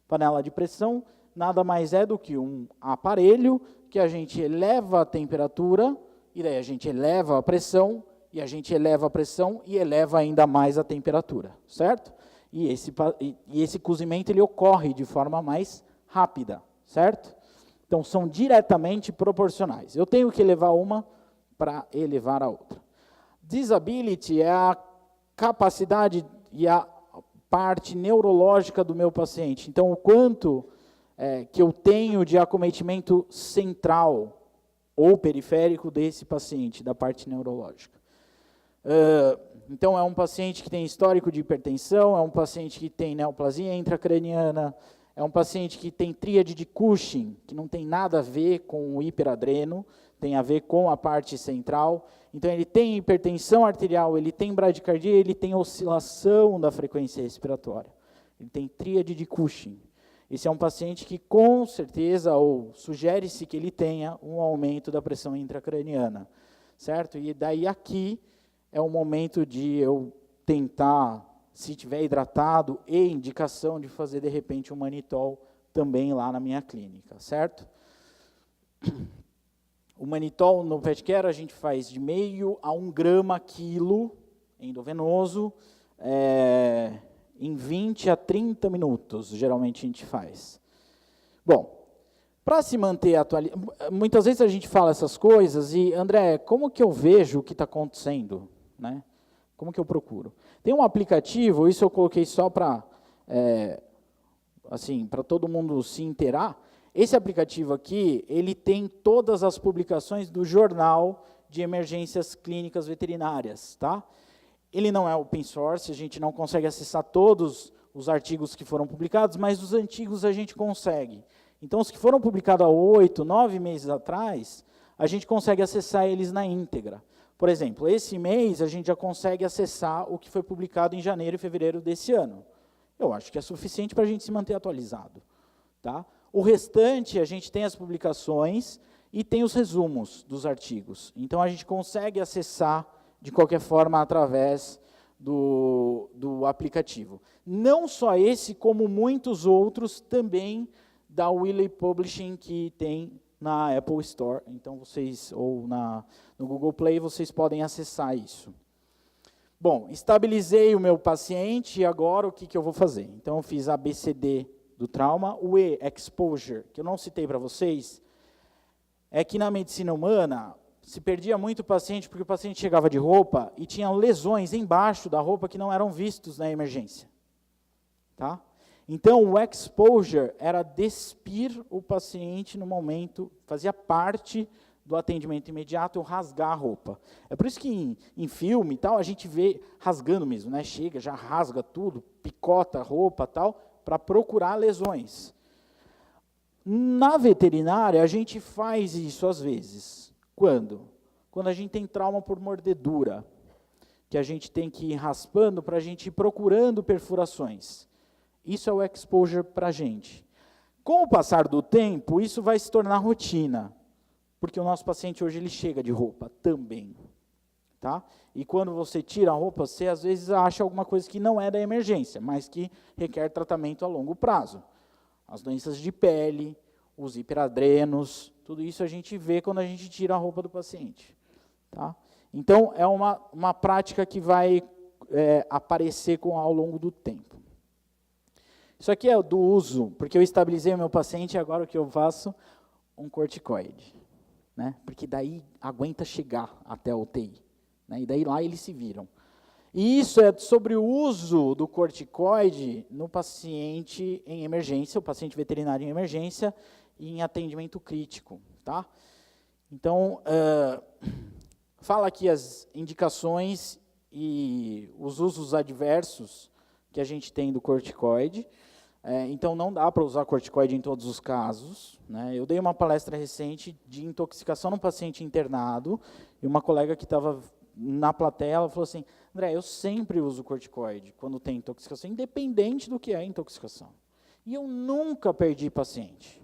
Panela de pressão nada mais é do que um aparelho que a gente eleva a temperatura, e daí a gente eleva a pressão, e a gente eleva a pressão e eleva ainda mais a temperatura, certo? E esse cozimento ele ocorre de forma mais rápida, certo? Então, são diretamente proporcionais. Eu tenho que elevar uma para elevar a outra. Disability é a capacidade e a parte neurológica do meu paciente. Então, o quanto que eu tenho de acometimento central ou periférico desse paciente, da parte neurológica. Então, é um paciente que tem histórico de hipertensão, é um paciente que tem neoplasia intracraniana, é um paciente que tem tríade de Cushing, que não tem nada a ver com o hiperadreno, tem a ver com a parte central. Então, ele tem hipertensão arterial, ele tem bradicardia, ele tem oscilação da frequência respiratória. Ele tem tríade de Cushing. Esse é um paciente que, com certeza, ou sugere-se que ele tenha um aumento da pressão intracraniana, certo? E daí aqui é o momento de eu tentar, se tiver hidratado, e indicação de fazer, de repente, um manitol também lá na minha clínica, certo? O manitol no pet care a gente faz de meio a 1 grama quilo endovenoso, em 20 a 30 minutos, geralmente a gente faz. Bom, para se manter atualizado, muitas vezes a gente fala essas coisas e, André, como que eu vejo o que está acontecendo? Né? Como que eu procuro? Tem um aplicativo, isso eu coloquei só para assim, para todo mundo se inteirar. Esse aplicativo aqui, ele tem todas as publicações do Jornal de Emergências Clínicas Veterinárias, tá? Ele não é open source, a gente não consegue acessar todos os artigos que foram publicados, mas os antigos a gente consegue. Então, os que foram publicados há 8, 9 meses atrás, a gente consegue acessar eles na íntegra. Por exemplo, esse mês a gente já consegue acessar o que foi publicado em janeiro e fevereiro desse ano. Eu acho que é suficiente para a gente se manter atualizado, tá? O restante, a gente tem as publicações e tem os resumos dos artigos. Então, a gente consegue acessar, de qualquer forma, através do aplicativo. Não só esse, como muitos outros também da Wiley Publishing, que tem na Apple Store. Então, vocês, ou no Google Play, vocês podem acessar isso. Bom, estabilizei o meu paciente e agora o que eu vou fazer? Então, eu fiz ABCD do trauma. O E, exposure, que eu não citei para vocês, é que na medicina humana se perdia muito o paciente porque o paciente chegava de roupa e tinha lesões embaixo da roupa que não eram vistos na emergência. Tá? Então, o exposure era despir o paciente no momento, fazia parte do atendimento imediato, eu rasgar a roupa. É por isso que em filme e tal, a gente vê rasgando mesmo, né? Chega, já rasga tudo, picota a roupa e tal, para procurar lesões. Na veterinária, a gente faz isso às vezes. Quando? Quando a gente tem trauma por mordedura, que a gente tem que ir raspando para a gente ir procurando perfurações. Isso é o exposure para a gente. Com o passar do tempo, isso vai se tornar rotina. porque o nosso paciente hoje ele chega de roupa também. Tá? E quando você tira a roupa, você às vezes acha alguma coisa que não é da emergência, mas que requer tratamento a longo prazo. As doenças de pele, os hiperadrenos, tudo isso a gente vê quando a gente tira a roupa do paciente. Tá? Então, é uma prática que vai aparecer ao longo do tempo. Isso aqui é do uso, porque eu estabilizei o meu paciente e agora o que eu faço? Um corticoide. Né? Porque daí aguenta chegar até a UTI. Né? E daí lá eles se viram. E isso é sobre o uso do corticoide no paciente em emergência, o paciente veterinário em emergência e em atendimento crítico. Tá? Então, fala aqui as indicações e os usos adversos que a gente tem do corticoide. Então, não dá para usar corticoide em todos os casos. Né? Eu dei uma palestra recente de intoxicação num paciente internado, e uma colega que estava na plateia, ela falou assim, André, eu sempre uso corticoide quando tem intoxicação, independente do que é intoxicação. E eu nunca perdi paciente.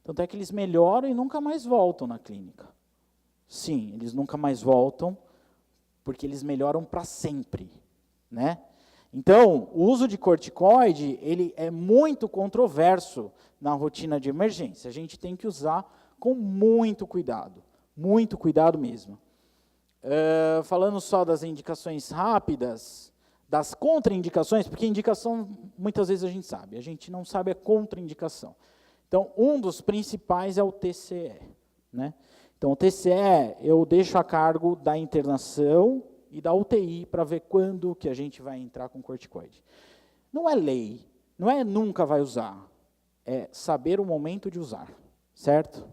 Tanto é que eles melhoram e nunca mais voltam na clínica. Sim, eles nunca mais voltam, porque eles melhoram para sempre. Né? Então, o uso de corticoide, ele é muito controverso na rotina de emergência. A gente tem que usar com muito cuidado mesmo. Falando só das indicações rápidas, das contraindicações, porque indicação, muitas vezes a gente não sabe a contraindicação. Então, um dos principais é o TCE. Né? Então, o TCE eu deixo a cargo da internação e da UTI para ver quando que a gente vai entrar com corticoide. Não é lei, não é nunca vai usar, é saber o momento de usar, certo?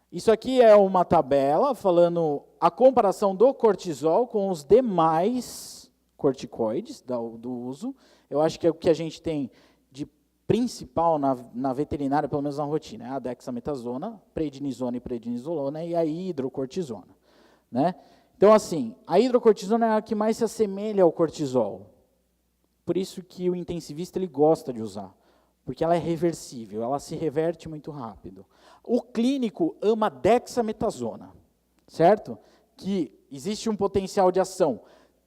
Isso aqui é uma tabela falando a comparação do cortisol com os demais corticoides do uso. Eu acho que é o que a gente tem de principal na veterinária, pelo menos na rotina, é a dexametasona, prednisona e prednisolona e a hidrocortisona. Né? Então, assim, a hidrocortisona é a que mais se assemelha ao cortisol. Por isso que o intensivista ele gosta de usar, porque ela é reversível, ela se reverte muito rápido. O clínico ama dexametasona, certo? Que existe um potencial de ação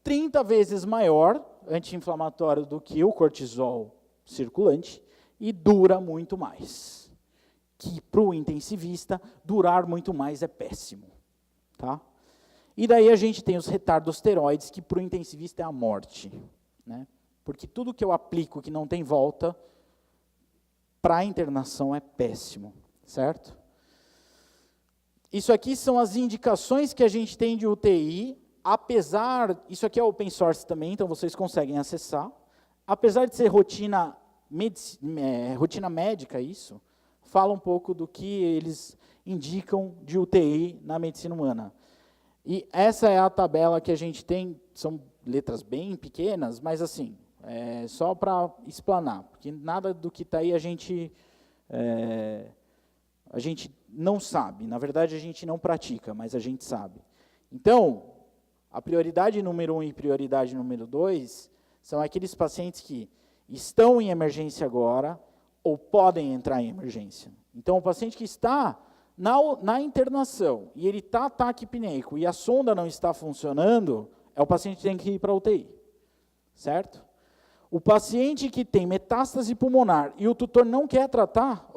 30 vezes maior anti-inflamatório do que o cortisol circulante e dura muito mais. Que para o intensivista, durar muito mais é péssimo. Tá? E daí a gente tem os retardosteroides, que para o intensivista é a morte. Né? Porque tudo que eu aplico que não tem volta, para a internação é péssimo, certo? Isso aqui são as indicações que a gente tem de UTI, isso aqui é open source também, então vocês conseguem acessar. Apesar de ser rotina médica isso, fala um pouco do que eles indicam de UTI na medicina humana. E essa é a tabela que a gente tem, são letras bem pequenas, mas assim, só para explanar, porque nada do que está aí a gente não sabe, na verdade a gente não pratica, mas a gente sabe. Então, a prioridade número 1 e prioridade número 2 são aqueles pacientes que estão em emergência agora ou podem entrar em emergência. Então, o paciente que está na internação e ele está taquipneico e a sonda não está funcionando, é o paciente que tem que ir para a UTI, certo? O paciente que tem metástase pulmonar e o tutor não quer tratar,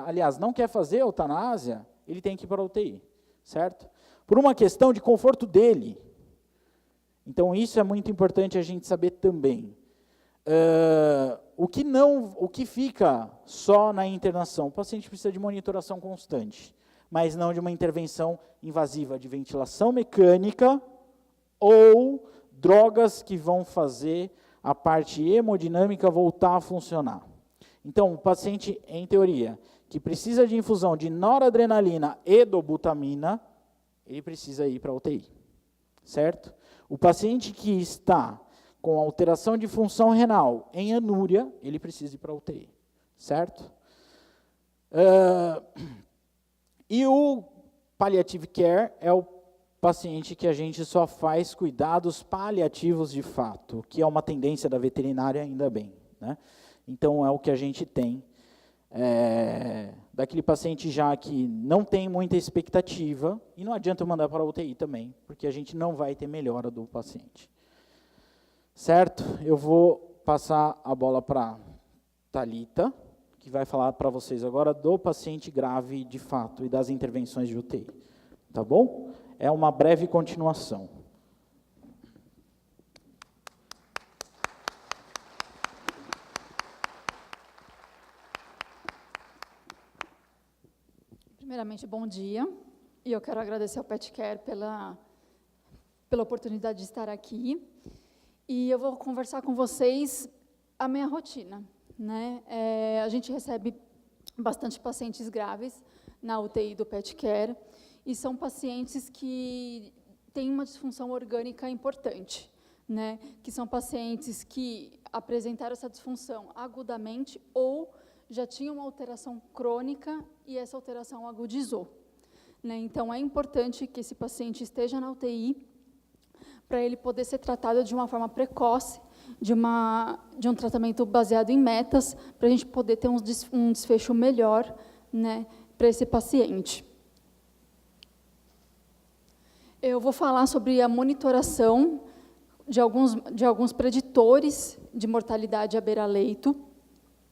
aliás, não quer fazer eutanásia, ele tem que ir para a UTI, certo? Por uma questão de conforto dele. Então, isso é muito importante a gente saber também. O que fica só na internação? O paciente precisa de monitoração constante, mas não de uma intervenção invasiva de ventilação mecânica ou drogas que vão fazer a parte hemodinâmica voltar a funcionar. Então, o paciente, em teoria, que precisa de infusão de noradrenalina e dobutamina, ele precisa ir para a UTI, certo? O paciente que está com alteração de função renal em anúria, ele precisa ir para a UTI, certo? E o palliative care é o paciente que a gente só faz cuidados paliativos de fato, que é uma tendência da veterinária, ainda bem. Né? Então, é o que a gente tem. daquele paciente já que não tem muita expectativa, e não adianta eu mandar para a UTI também, porque a gente não vai ter melhora do paciente. Certo? Eu vou passar a bola para Thalita, que vai falar para vocês agora do paciente grave de fato e das intervenções de UTI. Tá bom? É uma breve continuação. Primeiramente, bom dia. E eu quero agradecer ao PetCare pela oportunidade de estar aqui. E eu vou conversar com vocês a minha rotina, né? A gente recebe bastante pacientes graves na UTI do PetCare, e são pacientes que têm uma disfunção orgânica importante, né? Que são pacientes que apresentaram essa disfunção agudamente ou já tinham uma alteração crônica e essa alteração agudizou, né? Então, é importante que esse paciente esteja na UTI para ele poder ser tratado de uma forma precoce, de um tratamento baseado em metas, para a gente poder ter um desfecho melhor, né, para esse paciente. Eu vou falar sobre a monitoração de alguns preditores de mortalidade à beira-leito.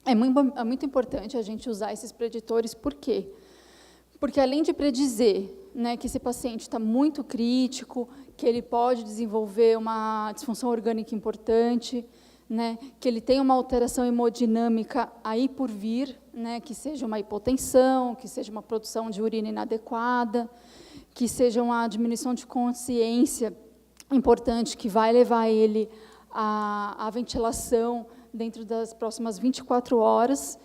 É muito importante a gente usar esses preditores, por quê? Porque, além de predizer, né, que esse paciente está muito crítico, que ele pode desenvolver uma disfunção orgânica importante, né, que ele tem uma alteração hemodinâmica aí por vir, né, que seja uma hipotensão, que seja uma produção de urina inadequada, que seja uma diminuição de consciência importante, que vai levar ele à ventilação dentro das próximas 24 horas,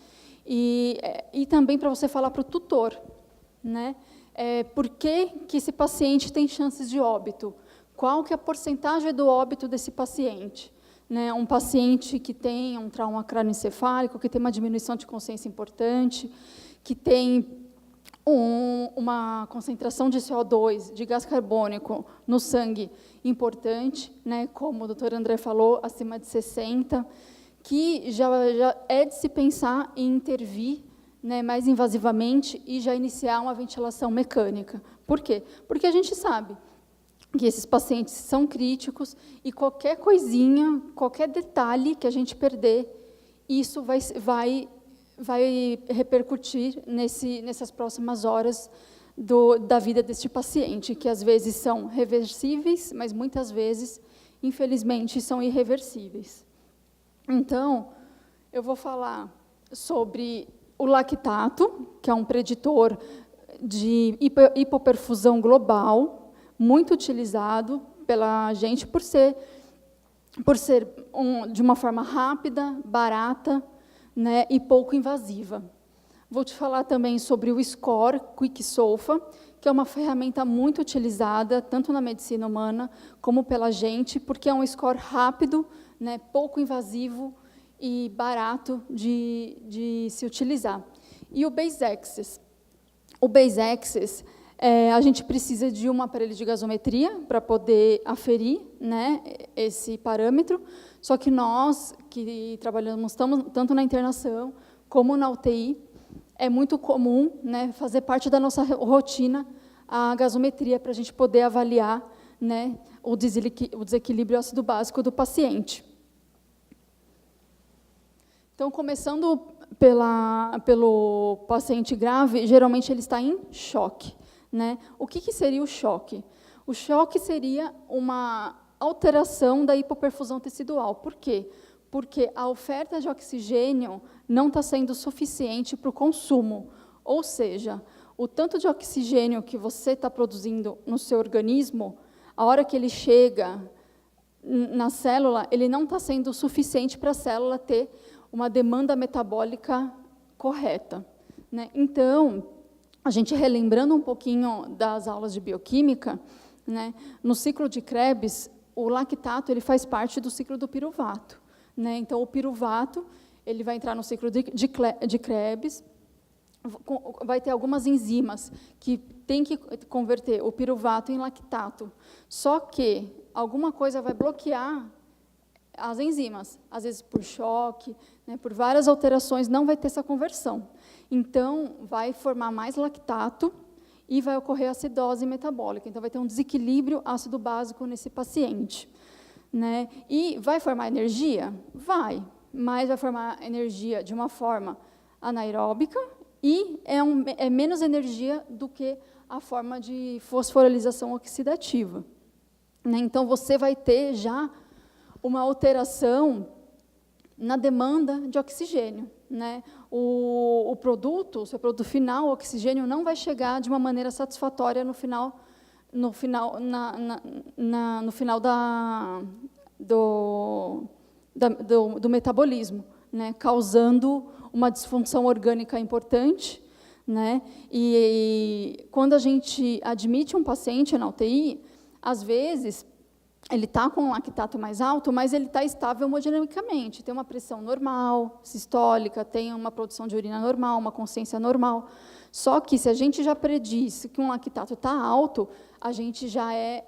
e também para você falar para o tutor, né? Por que esse paciente tem chances de óbito? Qual que é a porcentagem do óbito desse paciente? Né? Um paciente que tem um trauma crânioencefálico, que tem uma diminuição de consciência importante, que tem uma concentração de CO2, de gás carbônico no sangue importante, né? Como o doutor André falou, acima de 60, que já é de se pensar em intervir, né, mais invasivamente e já iniciar uma ventilação mecânica. Por quê? Porque a gente sabe que esses pacientes são críticos e qualquer coisinha, qualquer detalhe que a gente perder, isso vai repercutir nessas próximas horas da vida deste paciente, que às vezes são reversíveis, mas muitas vezes, infelizmente, são irreversíveis. Então, eu vou falar sobre o lactato, que é um preditor de hipoperfusão global, muito utilizado pela gente por ser de uma forma rápida, barata, né, e pouco invasiva. Vou te falar também sobre o SCOR QuickSOFA, que é uma ferramenta muito utilizada, tanto na medicina humana como pela gente, porque é um score rápido, né, pouco invasivo e barato de se utilizar. E o Base Access. O Base Access, a gente precisa de um aparelho de gasometria para poder aferir, né, esse parâmetro, só que nós, que trabalhamos tanto na internação como na UTI, é muito comum, né, fazer parte da nossa rotina a gasometria para a gente poder avaliar, né, o desequilíbrio ácido básico do paciente. Então, começando pelo paciente grave, geralmente ele está em choque, né? O que seria o choque? O choque seria uma alteração da hipoperfusão tecidual. Por quê? Porque a oferta de oxigênio não está sendo suficiente para o consumo, ou seja, o tanto de oxigênio que você está produzindo no seu organismo, a hora que ele chega na célula, ele não está sendo suficiente para a célula ter uma demanda metabólica correta, né? Então, a gente relembrando um pouquinho das aulas de bioquímica, né, no ciclo de Krebs, o lactato ele faz parte do ciclo do piruvato, né? Então, o piruvato ele vai entrar no ciclo de Krebs, vai ter algumas enzimas que tem que converter o piruvato em lactato. Só que alguma coisa vai bloquear as enzimas. Às vezes, por choque, né, por várias alterações, não vai ter essa conversão. Então, vai formar mais lactato e vai ocorrer acidose metabólica. Então, vai ter um desequilíbrio ácido-básico nesse paciente. Né? E vai formar energia? Vai, mas vai formar energia de uma forma anaeróbica e é menos energia do que a forma de fosforilização oxidativa. Né? Então, você vai ter já uma alteração na demanda de oxigênio. Né? O seu produto final, o oxigênio, não vai chegar de uma maneira satisfatória no final do metabolismo, né? Causando uma disfunção orgânica importante. Né? E quando a gente admite um paciente na UTI, às vezes, ele está com um lactato mais alto, mas ele está estável hemodinamicamente, tem uma pressão normal, sistólica, tem uma produção de urina normal, uma consciência normal. Só que, se a gente já prediz que um lactato está alto, a gente já é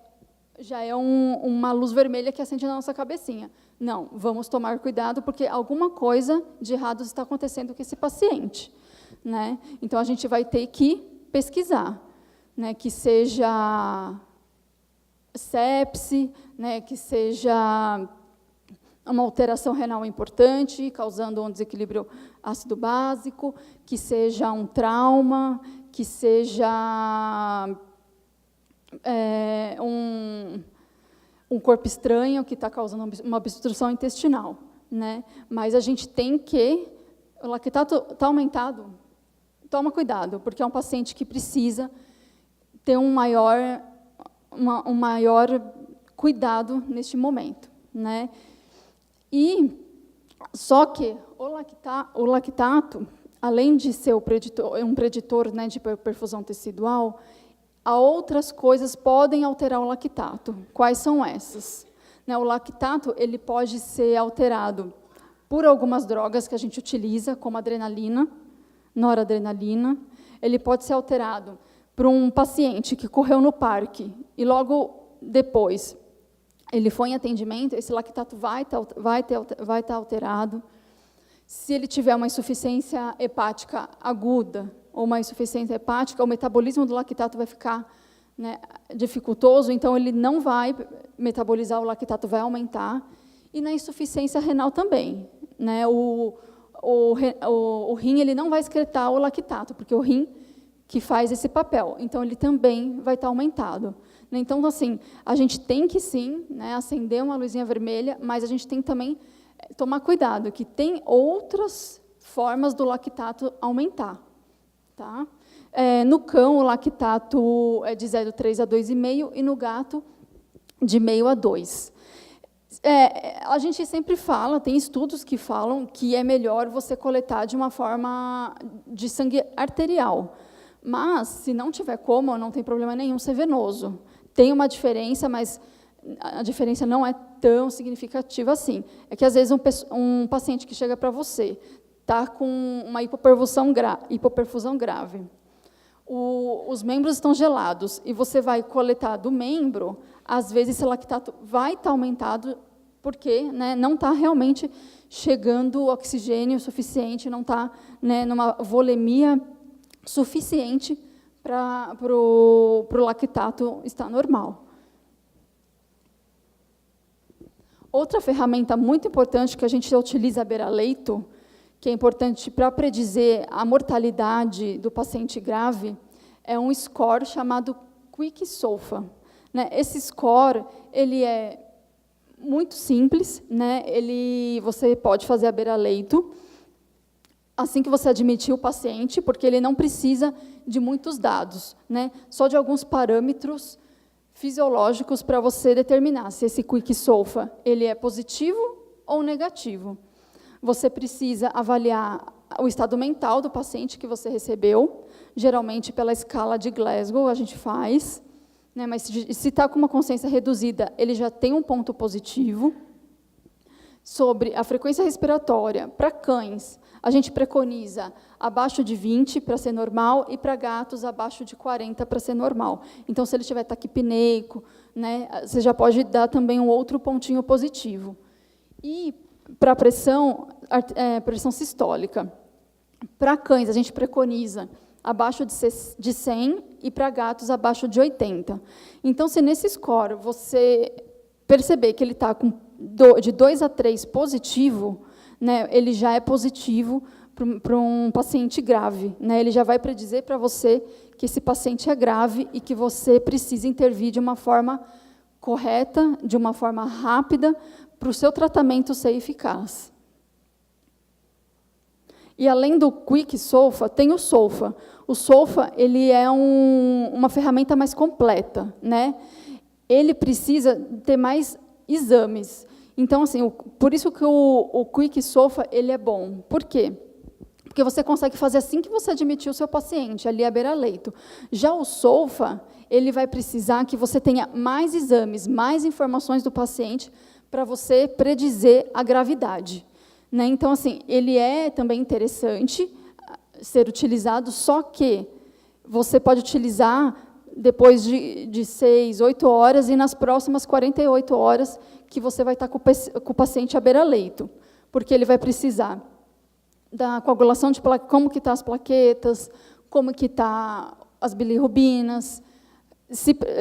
uma luz vermelha que acende na nossa cabecinha. Não, vamos tomar cuidado, porque alguma coisa de errado está acontecendo com esse paciente. Né? Então, a gente vai ter que pesquisar, né? Que seja sepse, né? Que seja uma alteração renal importante, causando um desequilíbrio ácido-básico, que seja um trauma, que seja um corpo estranho que está causando uma obstrução intestinal. Né? Mas a gente tem que... O lactato está aumentado, toma cuidado, porque é um paciente que precisa ter um maior cuidado neste momento. Né? Só que o lactato, além de ser um preditor, né, de perfusão tecidual, há outras coisas que podem alterar o lactato. Quais são essas? Né, o lactato ele pode ser alterado por algumas drogas que a gente utiliza, como adrenalina, noradrenalina. Ele pode ser alterado por um paciente que correu no parque e logo depois ele foi em atendimento, esse lactato vai estar alterado. Se ele tiver uma insuficiência hepática aguda ou uma insuficiência hepática, o metabolismo do lactato vai ficar, né, dificultoso, então ele não vai metabolizar, o lactato vai aumentar. E na insuficiência renal também. Né, o rim ele não vai excretar o lactato, porque o rim que faz esse papel, então ele também vai estar aumentado. Então, assim, a gente tem que, sim, né, acender uma luzinha vermelha, mas a gente tem que também tomar cuidado, que tem outras formas do lactato aumentar. Tá? No cão, o lactato é de 0,3 a 2,5, e no gato, de 0,5 a 2. A gente sempre fala, tem estudos que falam que é melhor você coletar de uma forma de sangue arterial. Mas, se não tiver como, não tem problema nenhum ser venoso. Tem uma diferença, mas a diferença não é tão significativa assim. É que, às vezes, um paciente que chega para você está com uma hipoperfusão grave. Os membros estão gelados e você vai coletar do membro, às vezes esse lactato vai estar aumentado porque, né, não está realmente chegando oxigênio suficiente, não está, né, numa volemia suficiente para o lactato estar normal. Outra ferramenta muito importante que a gente utiliza à beira-leito, que é importante para predizer a mortalidade do paciente grave, é um score chamado Quick-SOFA. Né? Esse score ele é muito simples, né? Você pode fazer à beira-leito, assim que você admitir o paciente, porque ele não precisa de muitos dados, né? Só de alguns parâmetros fisiológicos para você determinar se esse Quick-SOFA ele é positivo ou negativo. Você precisa avaliar o estado mental do paciente que você recebeu, geralmente pela escala de Glasgow a gente faz, né, mas se está com uma consciência reduzida, ele já tem um ponto positivo. Sobre a frequência respiratória, para cães, a gente preconiza abaixo de 20 para ser normal e para gatos abaixo de 40 para ser normal. Então, se ele tiver taquipneico, né, você já pode dar também um outro pontinho positivo. E para pressão sistólica, para cães, a gente preconiza abaixo de 100 e para gatos abaixo de 80. Então, se nesse score você perceber que ele está de 2 a 3 positivo, né, ele já é positivo para um paciente grave, né? Ele já vai predizer para você que esse paciente é grave e que você precisa intervir de uma forma correta, de uma forma rápida, para o seu tratamento ser eficaz. E além do Quick SOFA, tem o SOFA. O SOFA ele é uma ferramenta mais completa, né? Ele precisa ter mais exames. Então, assim, por isso que o Quick SOFA ele é bom. Por quê? Porque você consegue fazer assim que você admitir o seu paciente, ali à beira-leito. Já o SOFA, ele vai precisar que você tenha mais exames, mais informações do paciente para você predizer a gravidade, né? Então, assim, ele é também interessante ser utilizado, só que você pode utilizar depois de 6, 8 horas e nas próximas 48 horas que você vai estar com o paciente à beira-leito, porque ele vai precisar da coagulação de plaquetas, como que estão as plaquetas, como que estão as bilirrubinas,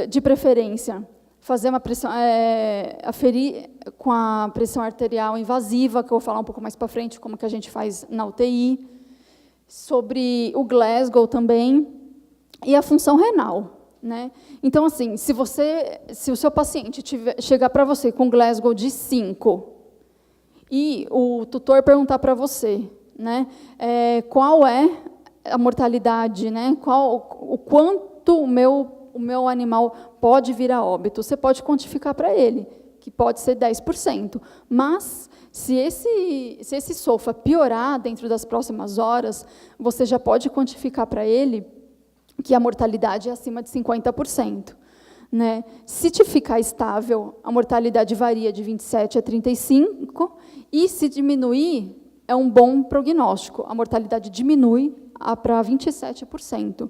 de preferência, fazer uma pressão, aferir com a pressão arterial invasiva, que eu vou falar um pouco mais para frente, como que a gente faz na UTI, sobre o Glasgow também, e a função renal, né? Então, assim, se o seu paciente chegar para você com Glasgow de 5, e o tutor perguntar para você, né, qual é a mortalidade, né, o quanto o meu animal pode vir a óbito, você pode quantificar para ele, que pode ser 10%. Mas, se esse SOFA piorar dentro das próximas horas, você já pode quantificar para ele que a mortalidade é acima de 50%. Né? Se te ficar estável, a mortalidade varia de 27% a 35%, e se diminuir, é um bom prognóstico. A mortalidade diminui para 27%.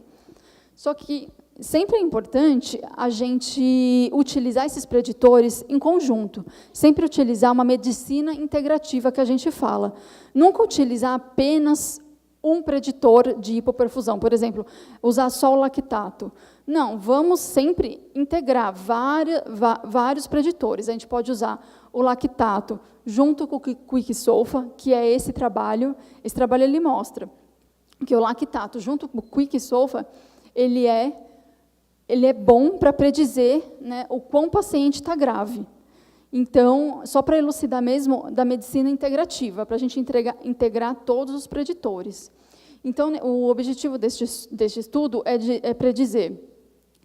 Só que sempre é importante a gente utilizar esses preditores em conjunto, sempre utilizar uma medicina integrativa que a gente fala. Nunca utilizar apenas um preditor de hipoperfusão, por exemplo, usar só o lactato. Não, vamos sempre integrar vários preditores. A gente pode usar o lactato junto com o Quick SOFA, que é esse trabalho. Esse trabalho ele mostra que o lactato junto com o Quick SOFA, ele é bom para predizer, né, o quão o paciente está grave. Então, só para elucidar mesmo da medicina integrativa, para a gente integrar todos os preditores. Então, o objetivo deste estudo é predizer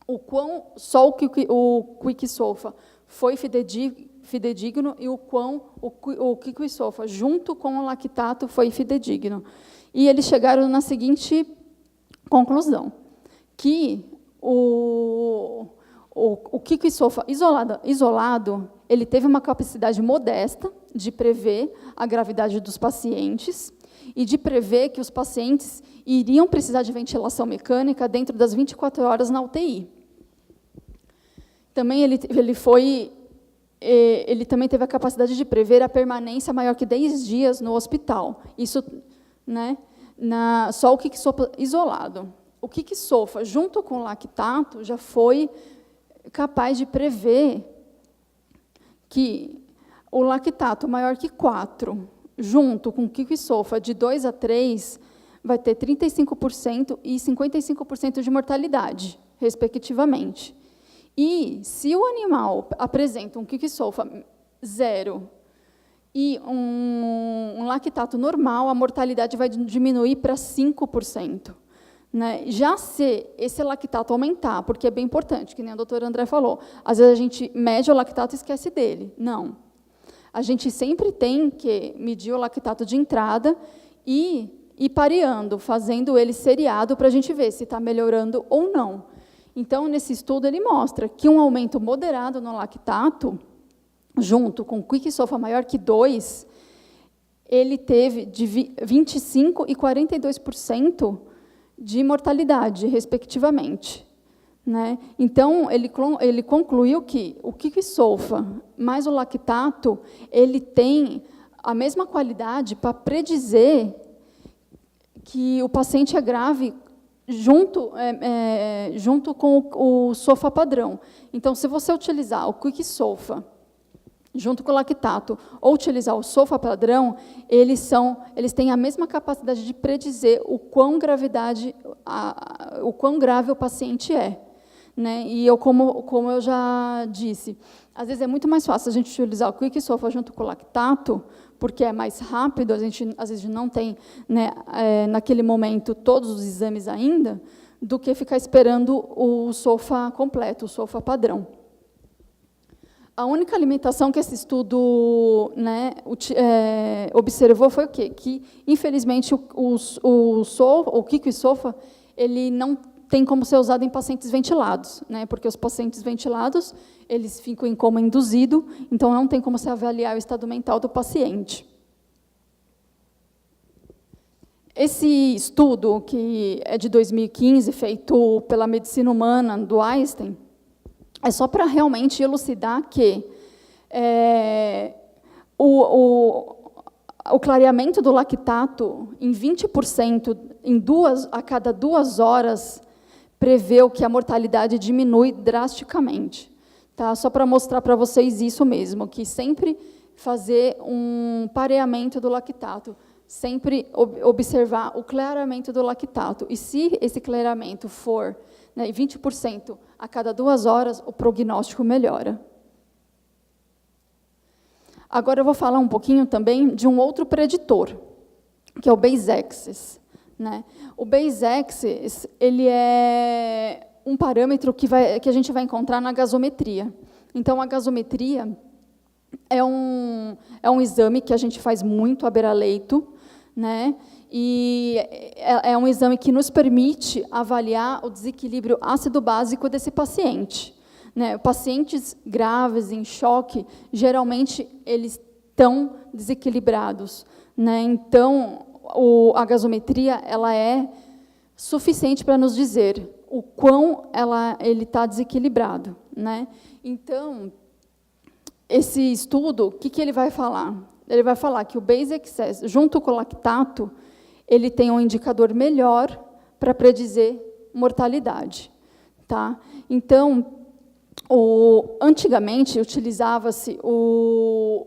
o quão só o Quick SOFA foi fidedigno e o quão o Quick SOFA, junto com o lactato, foi fidedigno. E eles chegaram na seguinte conclusão, que o Quick SOFA isolado, ele teve uma capacidade modesta de prever a gravidade dos pacientes e de prever que os pacientes iriam precisar de ventilação mecânica dentro das 24 horas na UTI. Também ele também teve a capacidade de prever a permanência maior que 10 dias no hospital. Isso, né, só o Quick SOFA isolado. O Quick SOFA, junto com o lactato, já foi capaz de prever que o lactato maior que 4, junto com o Quick SOFA de 2 a 3, vai ter 35% e 55% de mortalidade, respectivamente. E, se o animal apresenta um Quick SOFA 0 e um lactato normal, a mortalidade vai diminuir para 5%. Né? Já se esse lactato aumentar, porque é bem importante, que nem a doutora André falou, às vezes a gente mede o lactato e esquece dele. Não. A gente sempre tem que medir o lactato de entrada e ir pareando, fazendo ele seriado para a gente ver se está melhorando ou não. Então, nesse estudo, ele mostra que um aumento moderado no lactato, junto com o Quick SOFA maior que 2, ele teve de 25% e 42% de mortalidade, respectivamente. né? Então, ele concluiu que o Kik-sulfa mais o lactato, ele tem a mesma qualidade para predizer que o paciente é grave junto com o sulfa padrão. Então, se você utilizar o Kik-sulfa junto com o lactato, ou utilizar o sulfa padrão, eles têm a mesma capacidade de predizer o quão grave o paciente é, né? E como eu já disse, às vezes é muito mais fácil a gente utilizar o Kik-sulfa junto com o lactato, porque é mais rápido, a gente às vezes não tem, né, naquele momento todos os exames ainda, do que ficar esperando o sulfa completo, o sulfa padrão. A única limitação que esse estudo, né, observou foi o quê? Que, infelizmente, o Kik-sulfa, ele não tem como ser usado em pacientes ventilados, né, porque os pacientes ventilados, eles ficam em coma induzido, então não tem como se avaliar o estado mental do paciente. Esse estudo, que é de 2015, feito pela medicina humana do Einstein, é só para realmente elucidar que o clareamento do lactato em 20% a cada 2 horas prevê que a mortalidade diminui drasticamente. Tá? Só para mostrar para vocês isso mesmo, que sempre fazer um pareamento do lactato, sempre observar o clareamento do lactato. E se esse clareamento for, né, 20% a cada 2 horas, o prognóstico melhora. Agora eu vou falar um pouquinho também de um outro preditor, que é o Bayes-Axis, né? O Bayes-Axis, ele é um parâmetro que a gente vai encontrar na gasometria. Então, a gasometria é um exame que a gente faz muito à beira-leito, né? E é um exame que nos permite avaliar o desequilíbrio ácido-básico desse paciente, né? Pacientes graves, em choque, geralmente eles estão desequilibrados, né? Então, a gasometria ela é suficiente para nos dizer o quão ele está desequilibrado, né? Então, esse estudo, o que ele vai falar? Ele vai falar que o Bayes Excess, junto com o lactato, ele tem um indicador melhor para predizer mortalidade. Tá? Então, antigamente, utilizava-se o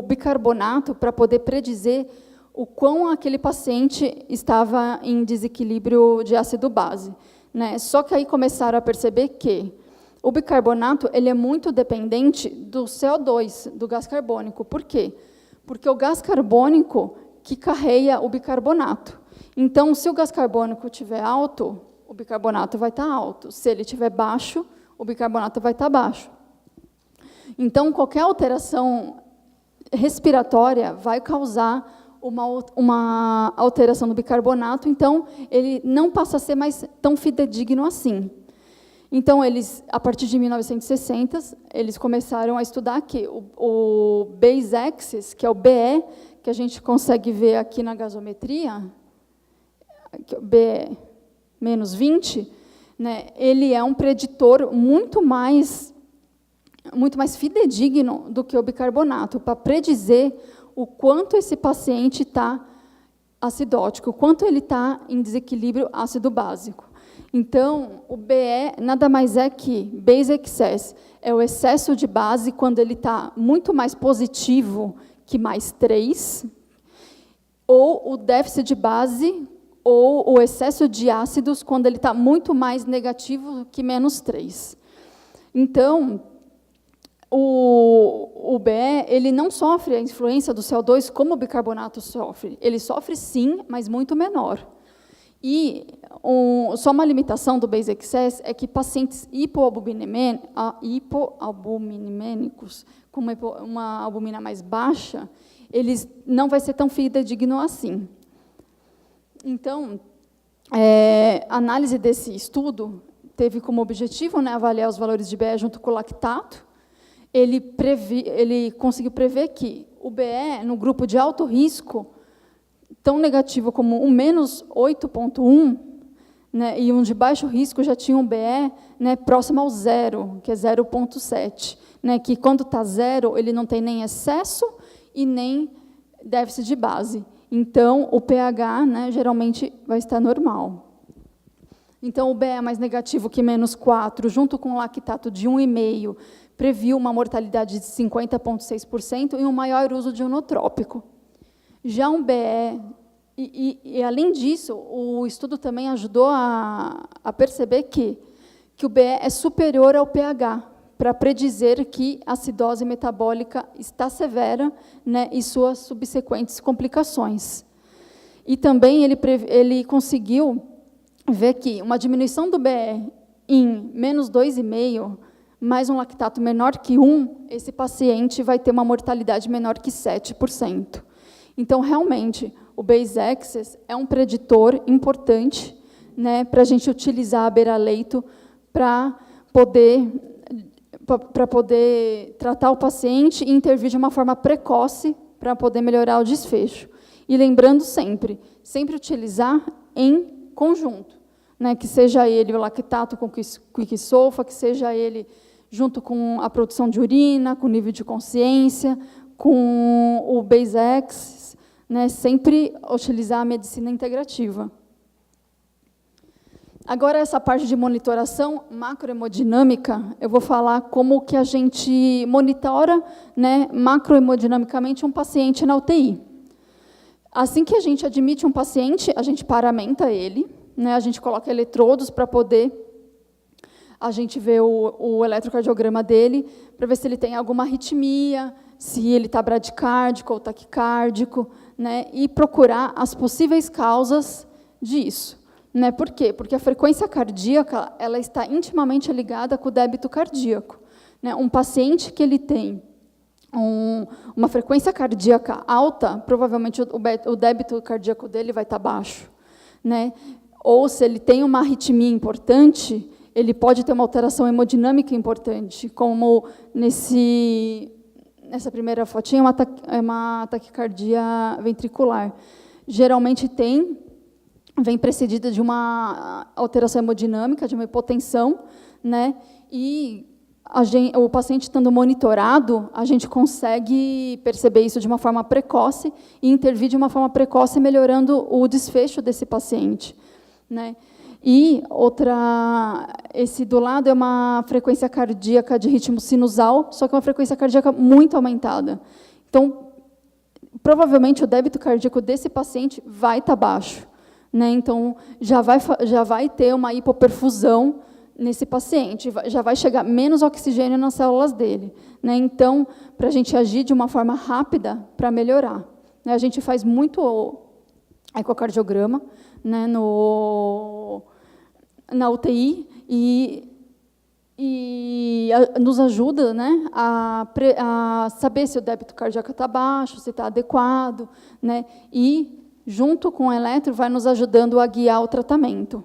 bicarbonato para poder predizer o quão aquele paciente estava em desequilíbrio de ácido-base, né? Só que aí começaram a perceber que o bicarbonato ele é muito dependente do CO2, do gás carbônico. Por quê? Porque o gás carbônico que carrega o bicarbonato. Então, se o gás carbônico estiver alto, o bicarbonato vai estar alto. Se ele estiver baixo, o bicarbonato vai estar baixo. Então, qualquer alteração respiratória vai causar uma alteração do bicarbonato, então, ele não passa a ser mais tão fidedigno assim. Então, a partir de 1960, eles começaram a estudar que o Bayes-Axis, que é o BE, que a gente consegue ver aqui na gasometria, BE menos 20, né, ele é um preditor muito mais fidedigno do que o bicarbonato, para predizer o quanto esse paciente está acidótico, o quanto ele está em desequilíbrio ácido-básico. Então, o BE nada mais é que Bayes Excess, é o excesso de base quando ele está muito mais positivo que mais 3, ou o déficit de base, ou o excesso de ácidos quando ele está muito mais negativo que menos 3. Então, o BE ele não sofre a influência do CO2 como o bicarbonato sofre. Ele sofre sim, mas muito menor. E só uma limitação do Bayes Excess é que pacientes hipoalbuminêmicos, com uma albumina mais baixa, eles não vai ser tão fidedigno assim. Então, a análise desse estudo teve como objetivo, né, avaliar os valores de BE junto com o lactato. Ele conseguiu prever que o BE, no grupo de alto risco, tão negativo como o menos 8,1, né, e um de baixo risco já tinha um BE, né, próximo ao 0, que é 0,7, né, que quando está 0, ele não tem nem excesso e nem déficit de base. Então, o pH, né, geralmente vai estar normal. Então, o BE mais negativo que menos 4, junto com o lactato de 1,5, previu uma mortalidade de 50,6% e um maior uso de onotrópico. Já um BE, e além disso, o estudo também ajudou a perceber que o BE é superior ao pH, para predizer que a acidose metabólica está severa, né, e suas subsequentes complicações. E também ele conseguiu ver que uma diminuição do BE em menos 2,5, mais um lactato menor que 1, esse paciente vai ter uma mortalidade menor que 7%. Então, realmente, o Base Access é um preditor importante, né, para a gente utilizar a beira-leito para poder tratar o paciente e intervir de uma forma precoce para poder melhorar o desfecho. E lembrando sempre utilizar em conjunto, né, que seja ele o lactato com quick-sulfa, que seja ele junto com a produção de urina, com o nível de consciência, com o Base Access, né, sempre utilizar a medicina integrativa. Agora, essa parte de monitoração macrohemodinâmica, eu vou falar como que a gente monitora, né, macrohemodinamicamente um paciente na UTI. Assim que a gente admite um paciente, a gente paramenta ele, né, a gente coloca eletrodos para poder a gente ver o eletrocardiograma dele, para ver se ele tem alguma arritmia, se ele está bradicárdico ou taquicárdico, né, e procurar as possíveis causas disso. Né? Por quê? Porque a frequência cardíaca ela está intimamente ligada com o débito cardíaco. Né? Um paciente que ele tem uma frequência cardíaca alta, provavelmente o débito cardíaco dele vai estar baixo. Né? Ou se ele tem uma arritmia importante, ele pode ter uma alteração hemodinâmica importante, como nessa primeira fotinha, uma taquicardia ventricular. Geralmente vem precedida de uma alteração hemodinâmica, de uma hipotensão, né? E o paciente estando monitorado, a gente consegue perceber isso de uma forma precoce e intervir de uma forma precoce, melhorando o desfecho desse paciente, né? E esse do lado é uma frequência cardíaca de ritmo sinusal, só que é uma frequência cardíaca muito aumentada. Então, provavelmente o débito cardíaco desse paciente vai estar baixo. Né? Então, já vai ter uma hipoperfusão nesse paciente, já vai chegar menos oxigênio nas células dele. Né? Então, para a gente agir de uma forma rápida para melhorar. Né? A gente faz muito ecocardiograma, né, na UTI e nos ajuda, né, a saber se o débito cardíaco está baixo, se está adequado, né, e junto com o eletro, vai nos ajudando a guiar o tratamento.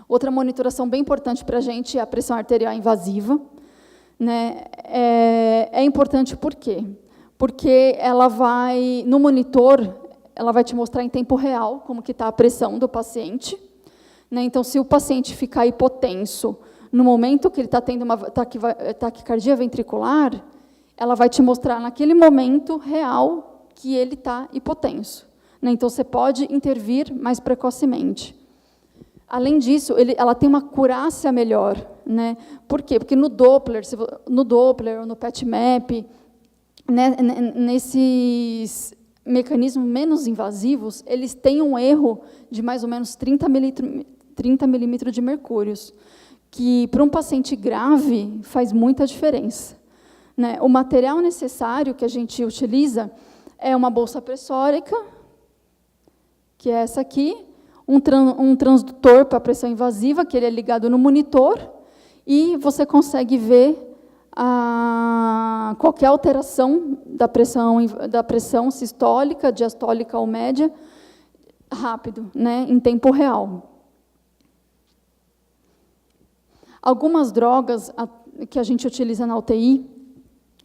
Outra monitoração bem importante para a gente é a pressão arterial invasiva. Né? É importante por quê? Porque ela no monitor, ela vai te mostrar em tempo real como que está a pressão do paciente. Né? Então, se o paciente ficar hipotenso no momento que ele está tendo uma taquicardia ventricular, ela vai te mostrar naquele momento real que ele está hipotenso. Né? Então, você pode intervir mais precocemente. Além disso, ela tem uma acurácia melhor. Né? Por quê? Porque no Doppler ou no PET-MAP, né, nesses mecanismos menos invasivos, eles têm um erro de mais ou menos 30 milímetros de mercúrio, que para um paciente grave faz muita diferença. Né? O material necessário que a gente utiliza é uma bolsa pressórica, que é essa aqui, um transdutor para pressão invasiva, que ele é ligado no monitor, e você consegue ver qualquer alteração da pressão sistólica, diastólica ou média, rápido, né, em tempo real. Algumas drogas que a gente utiliza na UTI,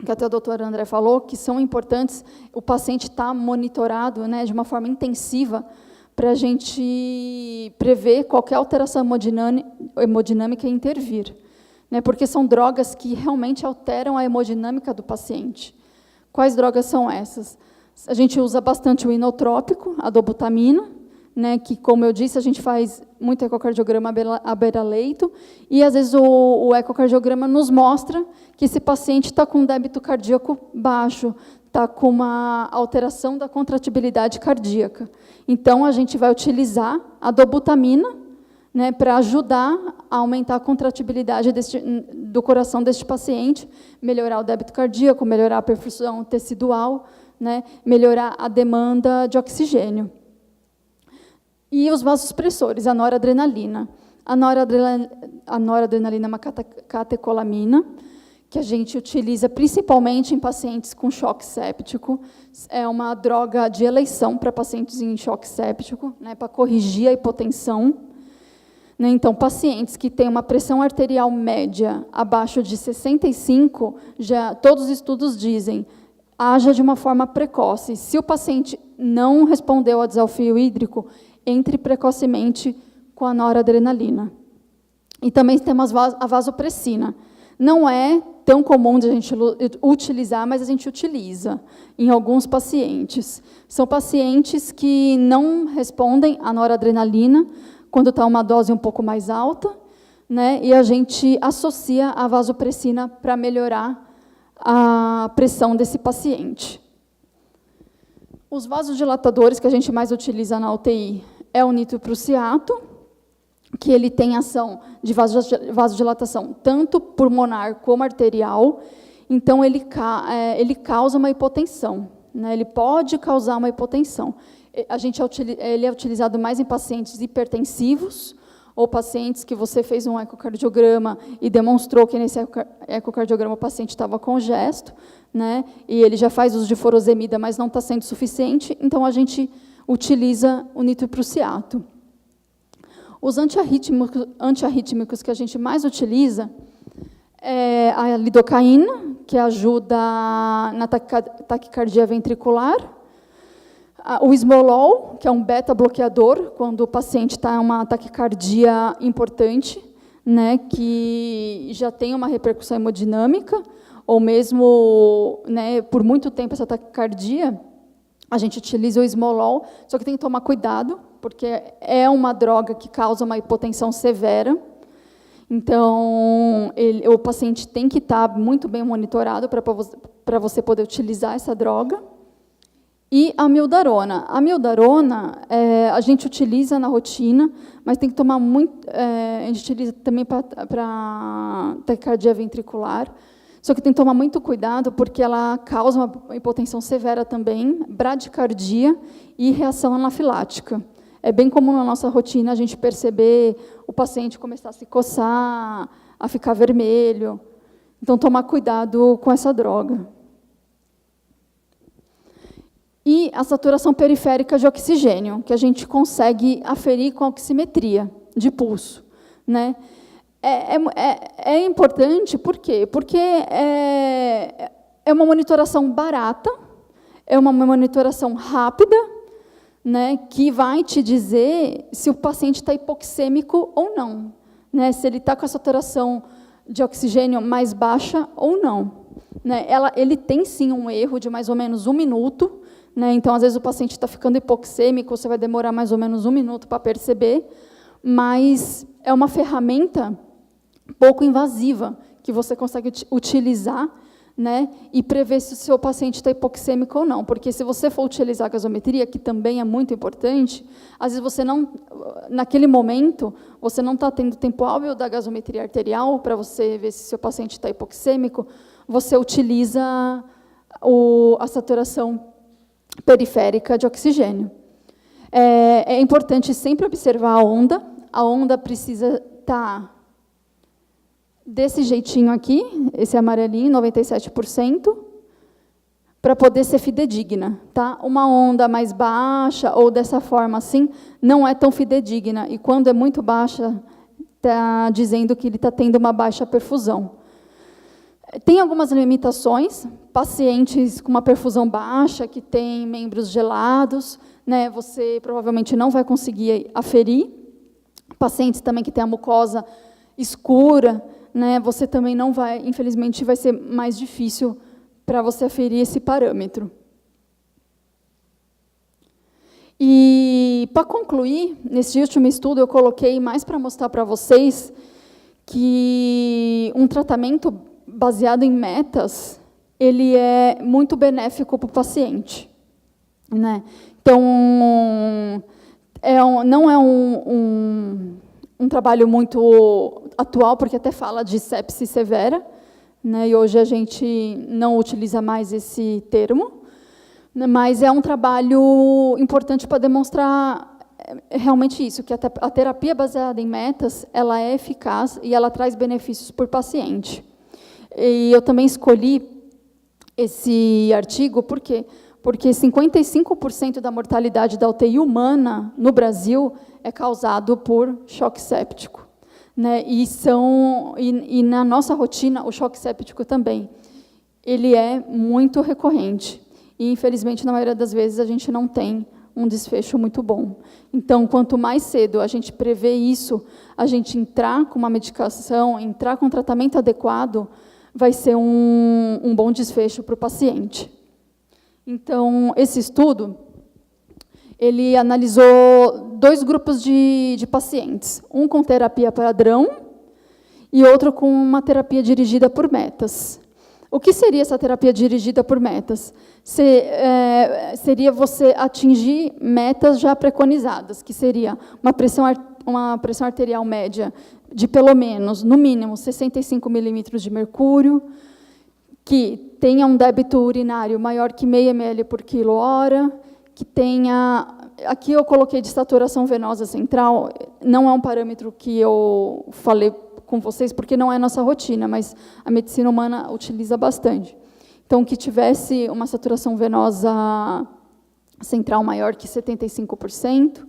que até o doutor André falou, que são importantes, o paciente está monitorado, né, de uma forma intensiva, para a gente prever qualquer alteração hemodinâmica e intervir, né? Porque são drogas que realmente alteram a hemodinâmica do paciente. Quais drogas são essas? A gente usa bastante o inotrópico, a dobutamina, né, que, como eu disse, a gente faz muito ecocardiograma à beira-leito, e, às vezes, o ecocardiograma nos mostra que esse paciente está com um débito cardíaco baixo, está com uma alteração da contratibilidade cardíaca. Então, a gente vai utilizar a dobutamina, né, para ajudar a aumentar a contratibilidade do coração deste paciente, melhorar o débito cardíaco, melhorar a perfusão tecidual, né, melhorar a demanda de oxigênio. E os vasopressores, a noradrenalina. A noradrenalina é uma catecolamina, que a gente utiliza principalmente em pacientes com choque séptico. É uma droga de eleição para pacientes em choque séptico, né, para corrigir a hipotensão. Né, então, pacientes que têm uma pressão arterial média abaixo de 65, todos os estudos dizem, haja de uma forma precoce. Se o paciente não respondeu ao desafio hídrico, entre precocemente com a noradrenalina. E também temos a vasopressina. Não é tão comum de a gente utilizar, mas a gente utiliza em alguns pacientes. São pacientes que não respondem à noradrenalina quando está uma dose um pouco mais alta, né, e a gente associa a vasopressina para melhorar a pressão desse paciente. Os vasodilatadores que a gente mais utiliza na UTI é o nitroprusiato, que ele tem ação de vasodilatação tanto pulmonar como arterial, então ele causa uma hipotensão, né? Ele pode causar uma hipotensão. Ele é utilizado mais em pacientes hipertensivos, ou pacientes que você fez um ecocardiograma e demonstrou que nesse ecocardiograma o paciente estava congesto, né? E ele já faz uso de furosemida, mas não está sendo suficiente, então a gente utiliza o nitroprusiato. Os antiarrítmicos que a gente mais utiliza é a lidocaína, que ajuda na taquicardia ventricular, o esmolol, que é um beta-bloqueador, quando o paciente está em uma taquicardia importante, né, que já tem uma repercussão hemodinâmica, ou mesmo, né, por muito tempo essa taquicardia, a gente utiliza o esmolol, só que tem que tomar cuidado, porque é uma droga que causa uma hipotensão severa. Então, o paciente tem que estar muito bem monitorado para você poder utilizar essa droga. E a mildarona. A mildarona, a gente utiliza na rotina, mas tem que tomar muito... a gente utiliza também para taquicardia ventricular, só que tem que tomar muito cuidado, porque ela causa uma hipotensão severa também, bradicardia e reação anafilática. É bem comum na nossa rotina a gente perceber o paciente começar a se coçar, a ficar vermelho. Então, tomar cuidado com essa droga. E a saturação periférica de oxigênio, que a gente consegue aferir com a oximetria de pulso, né? É importante, por quê? Porque é uma monitoração barata, é uma monitoração rápida, né, que vai te dizer se o paciente está hipoxêmico ou não, né, se ele está com a saturação de oxigênio mais baixa ou não. Né, ele tem, sim, um erro de mais ou menos 1 minuto, né, então, às vezes, o paciente está ficando hipoxêmico, você vai demorar mais ou menos 1 minuto para perceber, mas é uma ferramenta pouco invasiva, que você consegue utilizar, né, e prever se o seu paciente está hipoxêmico ou não, porque se você for utilizar a gasometria, que também é muito importante, às vezes você não, naquele momento, você não está tendo tempo hábil da gasometria arterial para você ver se o seu paciente está hipoxêmico, você utiliza a saturação periférica de oxigênio. É importante sempre observar a onda precisa estar desse jeitinho aqui, esse amarelinho, 97%, para poder ser fidedigna. Tá? Uma onda mais baixa, ou dessa forma assim, não é tão fidedigna. E quando é muito baixa, está dizendo que ele está tendo uma baixa perfusão. Tem algumas limitações, pacientes com uma perfusão baixa, que têm membros gelados, né, você provavelmente não vai conseguir aferir. Pacientes também que têm a mucosa escura, né, você também não vai, infelizmente, vai ser mais difícil para você aferir esse parâmetro. E, para concluir, nesse último estudo, eu coloquei mais para mostrar para vocês que um tratamento baseado em metas, ele é muito benéfico para o paciente, né? Então, não é um trabalho muito atual, porque até fala de sepse severa, né? E hoje a gente não utiliza mais esse termo, mas é um trabalho importante para demonstrar realmente isso, que a terapia baseada em metas, ela é eficaz e ela traz benefícios para o paciente. E eu também escolhi esse artigo, por quê? Porque 55% da mortalidade da UTI humana no Brasil é causado por choque séptico, né? E na nossa rotina, o choque séptico também, ele é muito recorrente. E, infelizmente, na maioria das vezes, a gente não tem um desfecho muito bom. Então, quanto mais cedo a gente prevê isso, a gente entrar com uma medicação, entrar com um tratamento adequado, vai ser um bom desfecho para o paciente. Então, esse estudo, ele analisou 2 grupos de pacientes, um com terapia padrão e outro com uma terapia dirigida por metas. O que seria essa terapia dirigida por metas? Seria você atingir metas já preconizadas, que seria uma pressão arterial média de pelo menos, no mínimo, 65 milímetros de mercúrio, que tenha um débito urinário maior que 0,5 ml por quilo-hora, que tenha... Aqui eu coloquei de saturação venosa central, não é um parâmetro que eu falei com vocês, porque não é nossa rotina, mas a medicina humana utiliza bastante. Então, que tivesse uma saturação venosa central maior que 75%.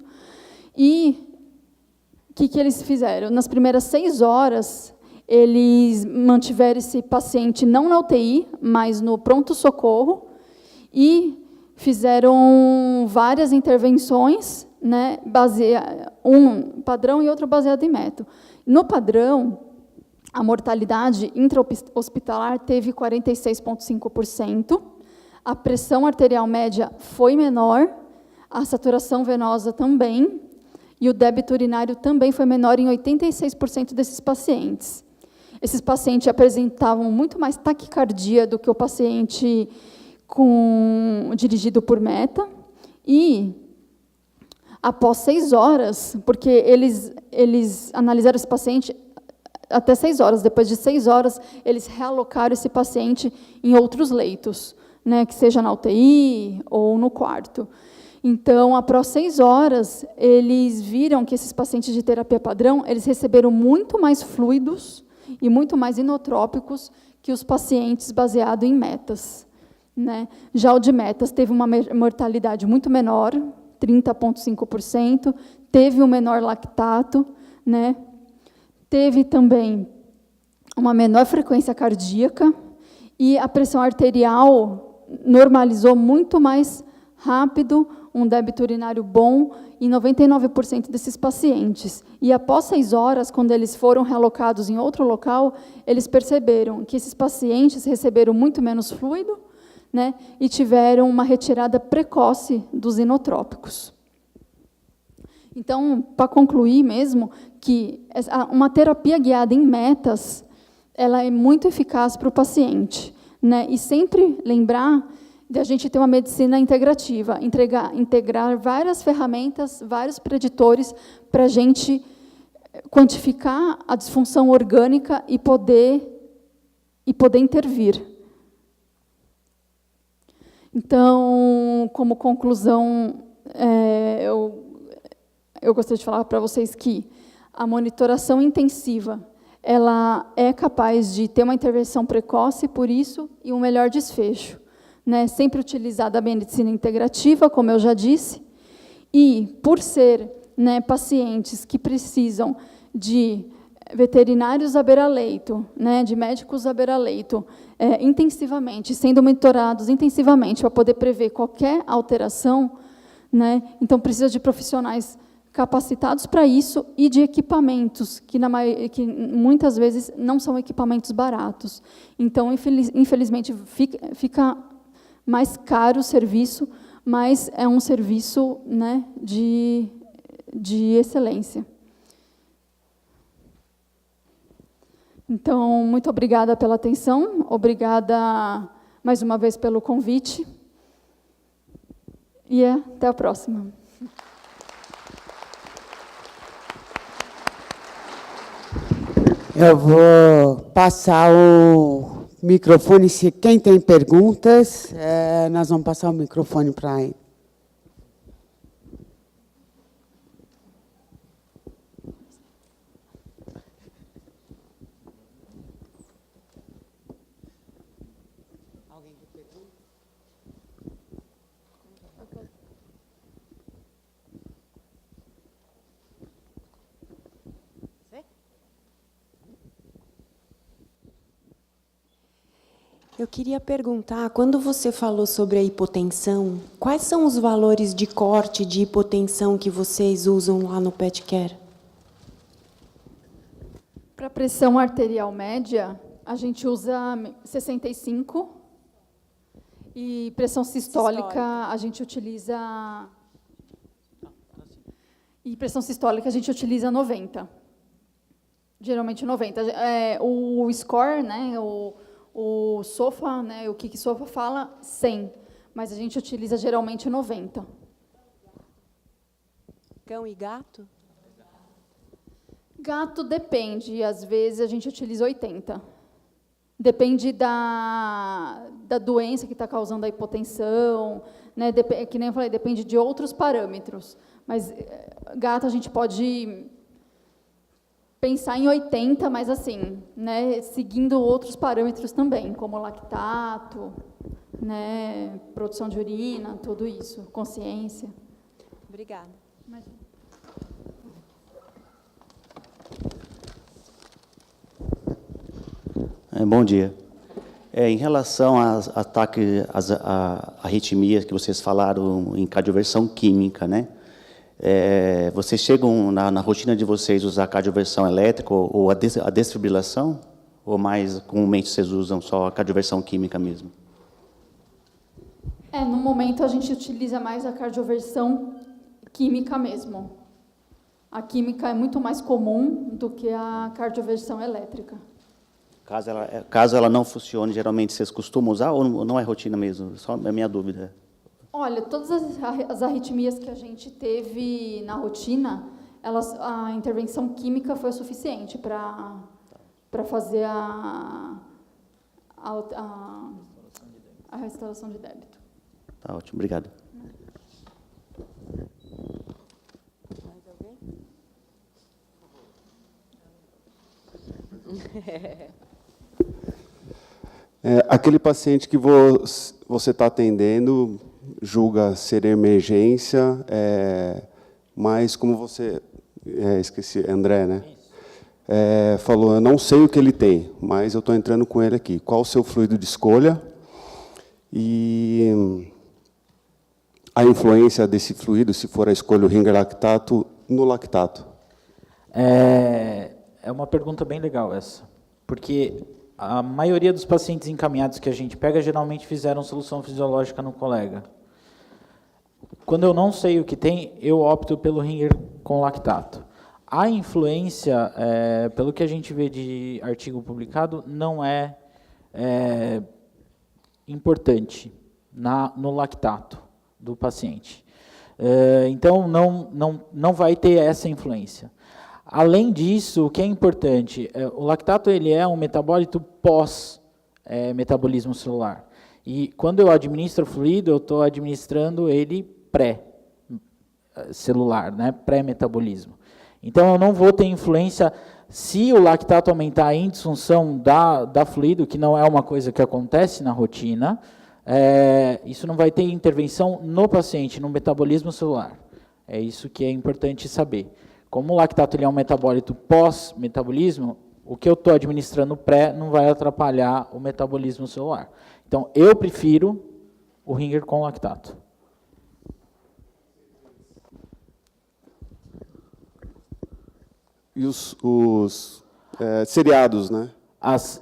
E o que eles fizeram? Nas primeiras 6 horas, eles mantiveram esse paciente não na UTI, mas no pronto-socorro, e fizeram várias intervenções, né, um padrão e outro baseado em método. No padrão, a mortalidade intra-hospitalar teve 46,5%, a pressão arterial média foi menor, a saturação venosa também, e o débito urinário também foi menor em 86% desses pacientes. Esses pacientes apresentavam muito mais taquicardia do que o paciente dirigido por meta, e após 6 horas, porque eles analisaram esse paciente até 6 horas, depois de 6 horas, eles realocaram esse paciente em outros leitos, né, que seja na UTI ou no quarto. Então, após 6 horas, eles viram que esses pacientes de terapia padrão, eles receberam muito mais fluidos e muito mais inotrópicos que os pacientes baseados em metas, né? Já o de metas teve uma mortalidade muito menor, 30,5%, teve um menor lactato, né? Teve também uma menor frequência cardíaca e a pressão arterial normalizou muito mais rápido, um débito urinário bom em 99% desses pacientes. E após 6 horas, quando eles foram realocados em outro local, eles perceberam que esses pacientes receberam muito menos fluido, né, e tiveram uma retirada precoce dos inotrópicos. Então, para concluir mesmo, que uma terapia guiada em metas, ela é muito eficaz para o paciente, né? E sempre lembrar de a gente ter uma medicina integrativa, integrar várias ferramentas, vários preditores, para a gente quantificar a disfunção orgânica e poder intervir. Então, como conclusão, eu gostaria de falar para vocês que a monitoração intensiva, ela é capaz de ter uma intervenção precoce, por isso, e um melhor desfecho, né? Sempre utilizada a medicina integrativa, como eu já disse, e por ser, né, pacientes que precisam de veterinários à beira-leito, né, de médicos à beira-leito, intensivamente, sendo monitorados intensivamente para poder prever qualquer alteração, né, então precisa de profissionais capacitados para isso e de equipamentos, que muitas vezes não são equipamentos baratos. Então, infelizmente, fica mais caro o serviço, mas é um serviço, né, de excelência. Então, muito obrigada pela atenção, obrigada mais uma vez pelo convite, e até a próxima. Eu vou passar o microfone, se quem tem perguntas, nós vamos passar o microfone para ele. Eu queria perguntar, quando você falou sobre a hipotensão, quais são os valores de corte de hipotensão que vocês usam lá no PetCare? Para pressão arterial média, a gente usa 65, e pressão sistólica a gente utiliza... E pressão sistólica a gente utiliza 90. Geralmente 90. O score, né, o SOFA, né, o que SOFA fala, 100, mas a gente utiliza geralmente 90. Cão e gato? Gato depende, às vezes a gente utiliza 80. Depende da doença que está causando a hipotensão, né, que nem eu falei, depende de outros parâmetros. Mas gato a gente pode pensar em 80, mas assim, né, seguindo outros parâmetros também, como lactato, né, produção de urina, tudo isso, consciência. Obrigada. Bom dia. Em relação às ataques, às arritmias que vocês falaram em cardioversão química, né? Vocês chegam na rotina de vocês usar cardioversão elétrica ou a desfibrilação? Ou mais comumente vocês usam só a cardioversão química mesmo? No momento a gente utiliza mais a cardioversão química mesmo. A química é muito mais comum do que a cardioversão elétrica. Caso ela não funcione, geralmente vocês costumam usar ou não é rotina mesmo? Só a minha dúvida. Olha, todas as arritmias que a gente teve na rotina, a intervenção química foi suficiente para fazer a restauração de débito. Tá ótimo, obrigado. Mais alguém? Aquele paciente que você está atendendo julga ser emergência, mas como você, esqueci, André, né? Falou, eu não sei o que ele tem, mas eu estou entrando com ele aqui. Qual o seu fluido de escolha? E a influência desse fluido, se for a escolha o Ringer lactato, no lactato? É uma pergunta bem legal essa, porque a maioria dos pacientes encaminhados que a gente pega, geralmente fizeram solução fisiológica no colega. Quando eu não sei o que tem, eu opto pelo Ringer com lactato. A influência, pelo que a gente vê de artigo publicado, não é importante no lactato do paciente. Então, não vai ter essa influência. Além disso, o que é importante, o lactato ele é um metabólito pós-metabolismo celular. E quando eu administro o fluido, eu estou administrando ele pré-celular, né, pré-metabolismo. Então, eu não vou ter influência, se o lactato aumentar em disfunção da fluido, que não é uma coisa que acontece na rotina, isso não vai ter intervenção no paciente, no metabolismo celular. É isso que é importante saber. Como o lactato ele é um metabólito pós-metabolismo, o que eu estou administrando pré não vai atrapalhar o metabolismo celular. Então, eu prefiro o Ringer com lactato. E os seriados, né?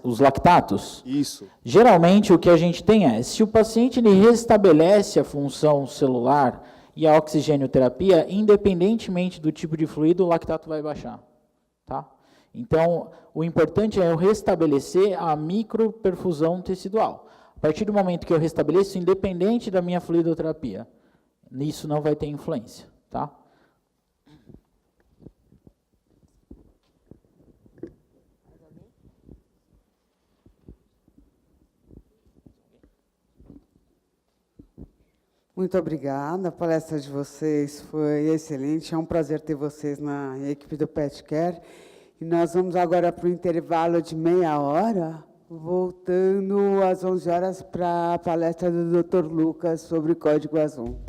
Os lactatos? Isso. Geralmente, o que a gente tem é, se o paciente ele restabelece a função celular e a oxigênio-terapia, independentemente do tipo de fluido, o lactato vai baixar. Tá? Então, o importante é eu restabelecer a microperfusão tecidual. A partir do momento que eu restabeleço, independente da minha fluidoterapia, nisso não vai ter influência. Tá? Muito obrigada, a palestra de vocês foi excelente, é um prazer ter vocês na equipe do PetCare. E nós vamos agora para o intervalo de meia hora, voltando às 11 horas para a palestra do Dr. Lucas sobre Código Azul.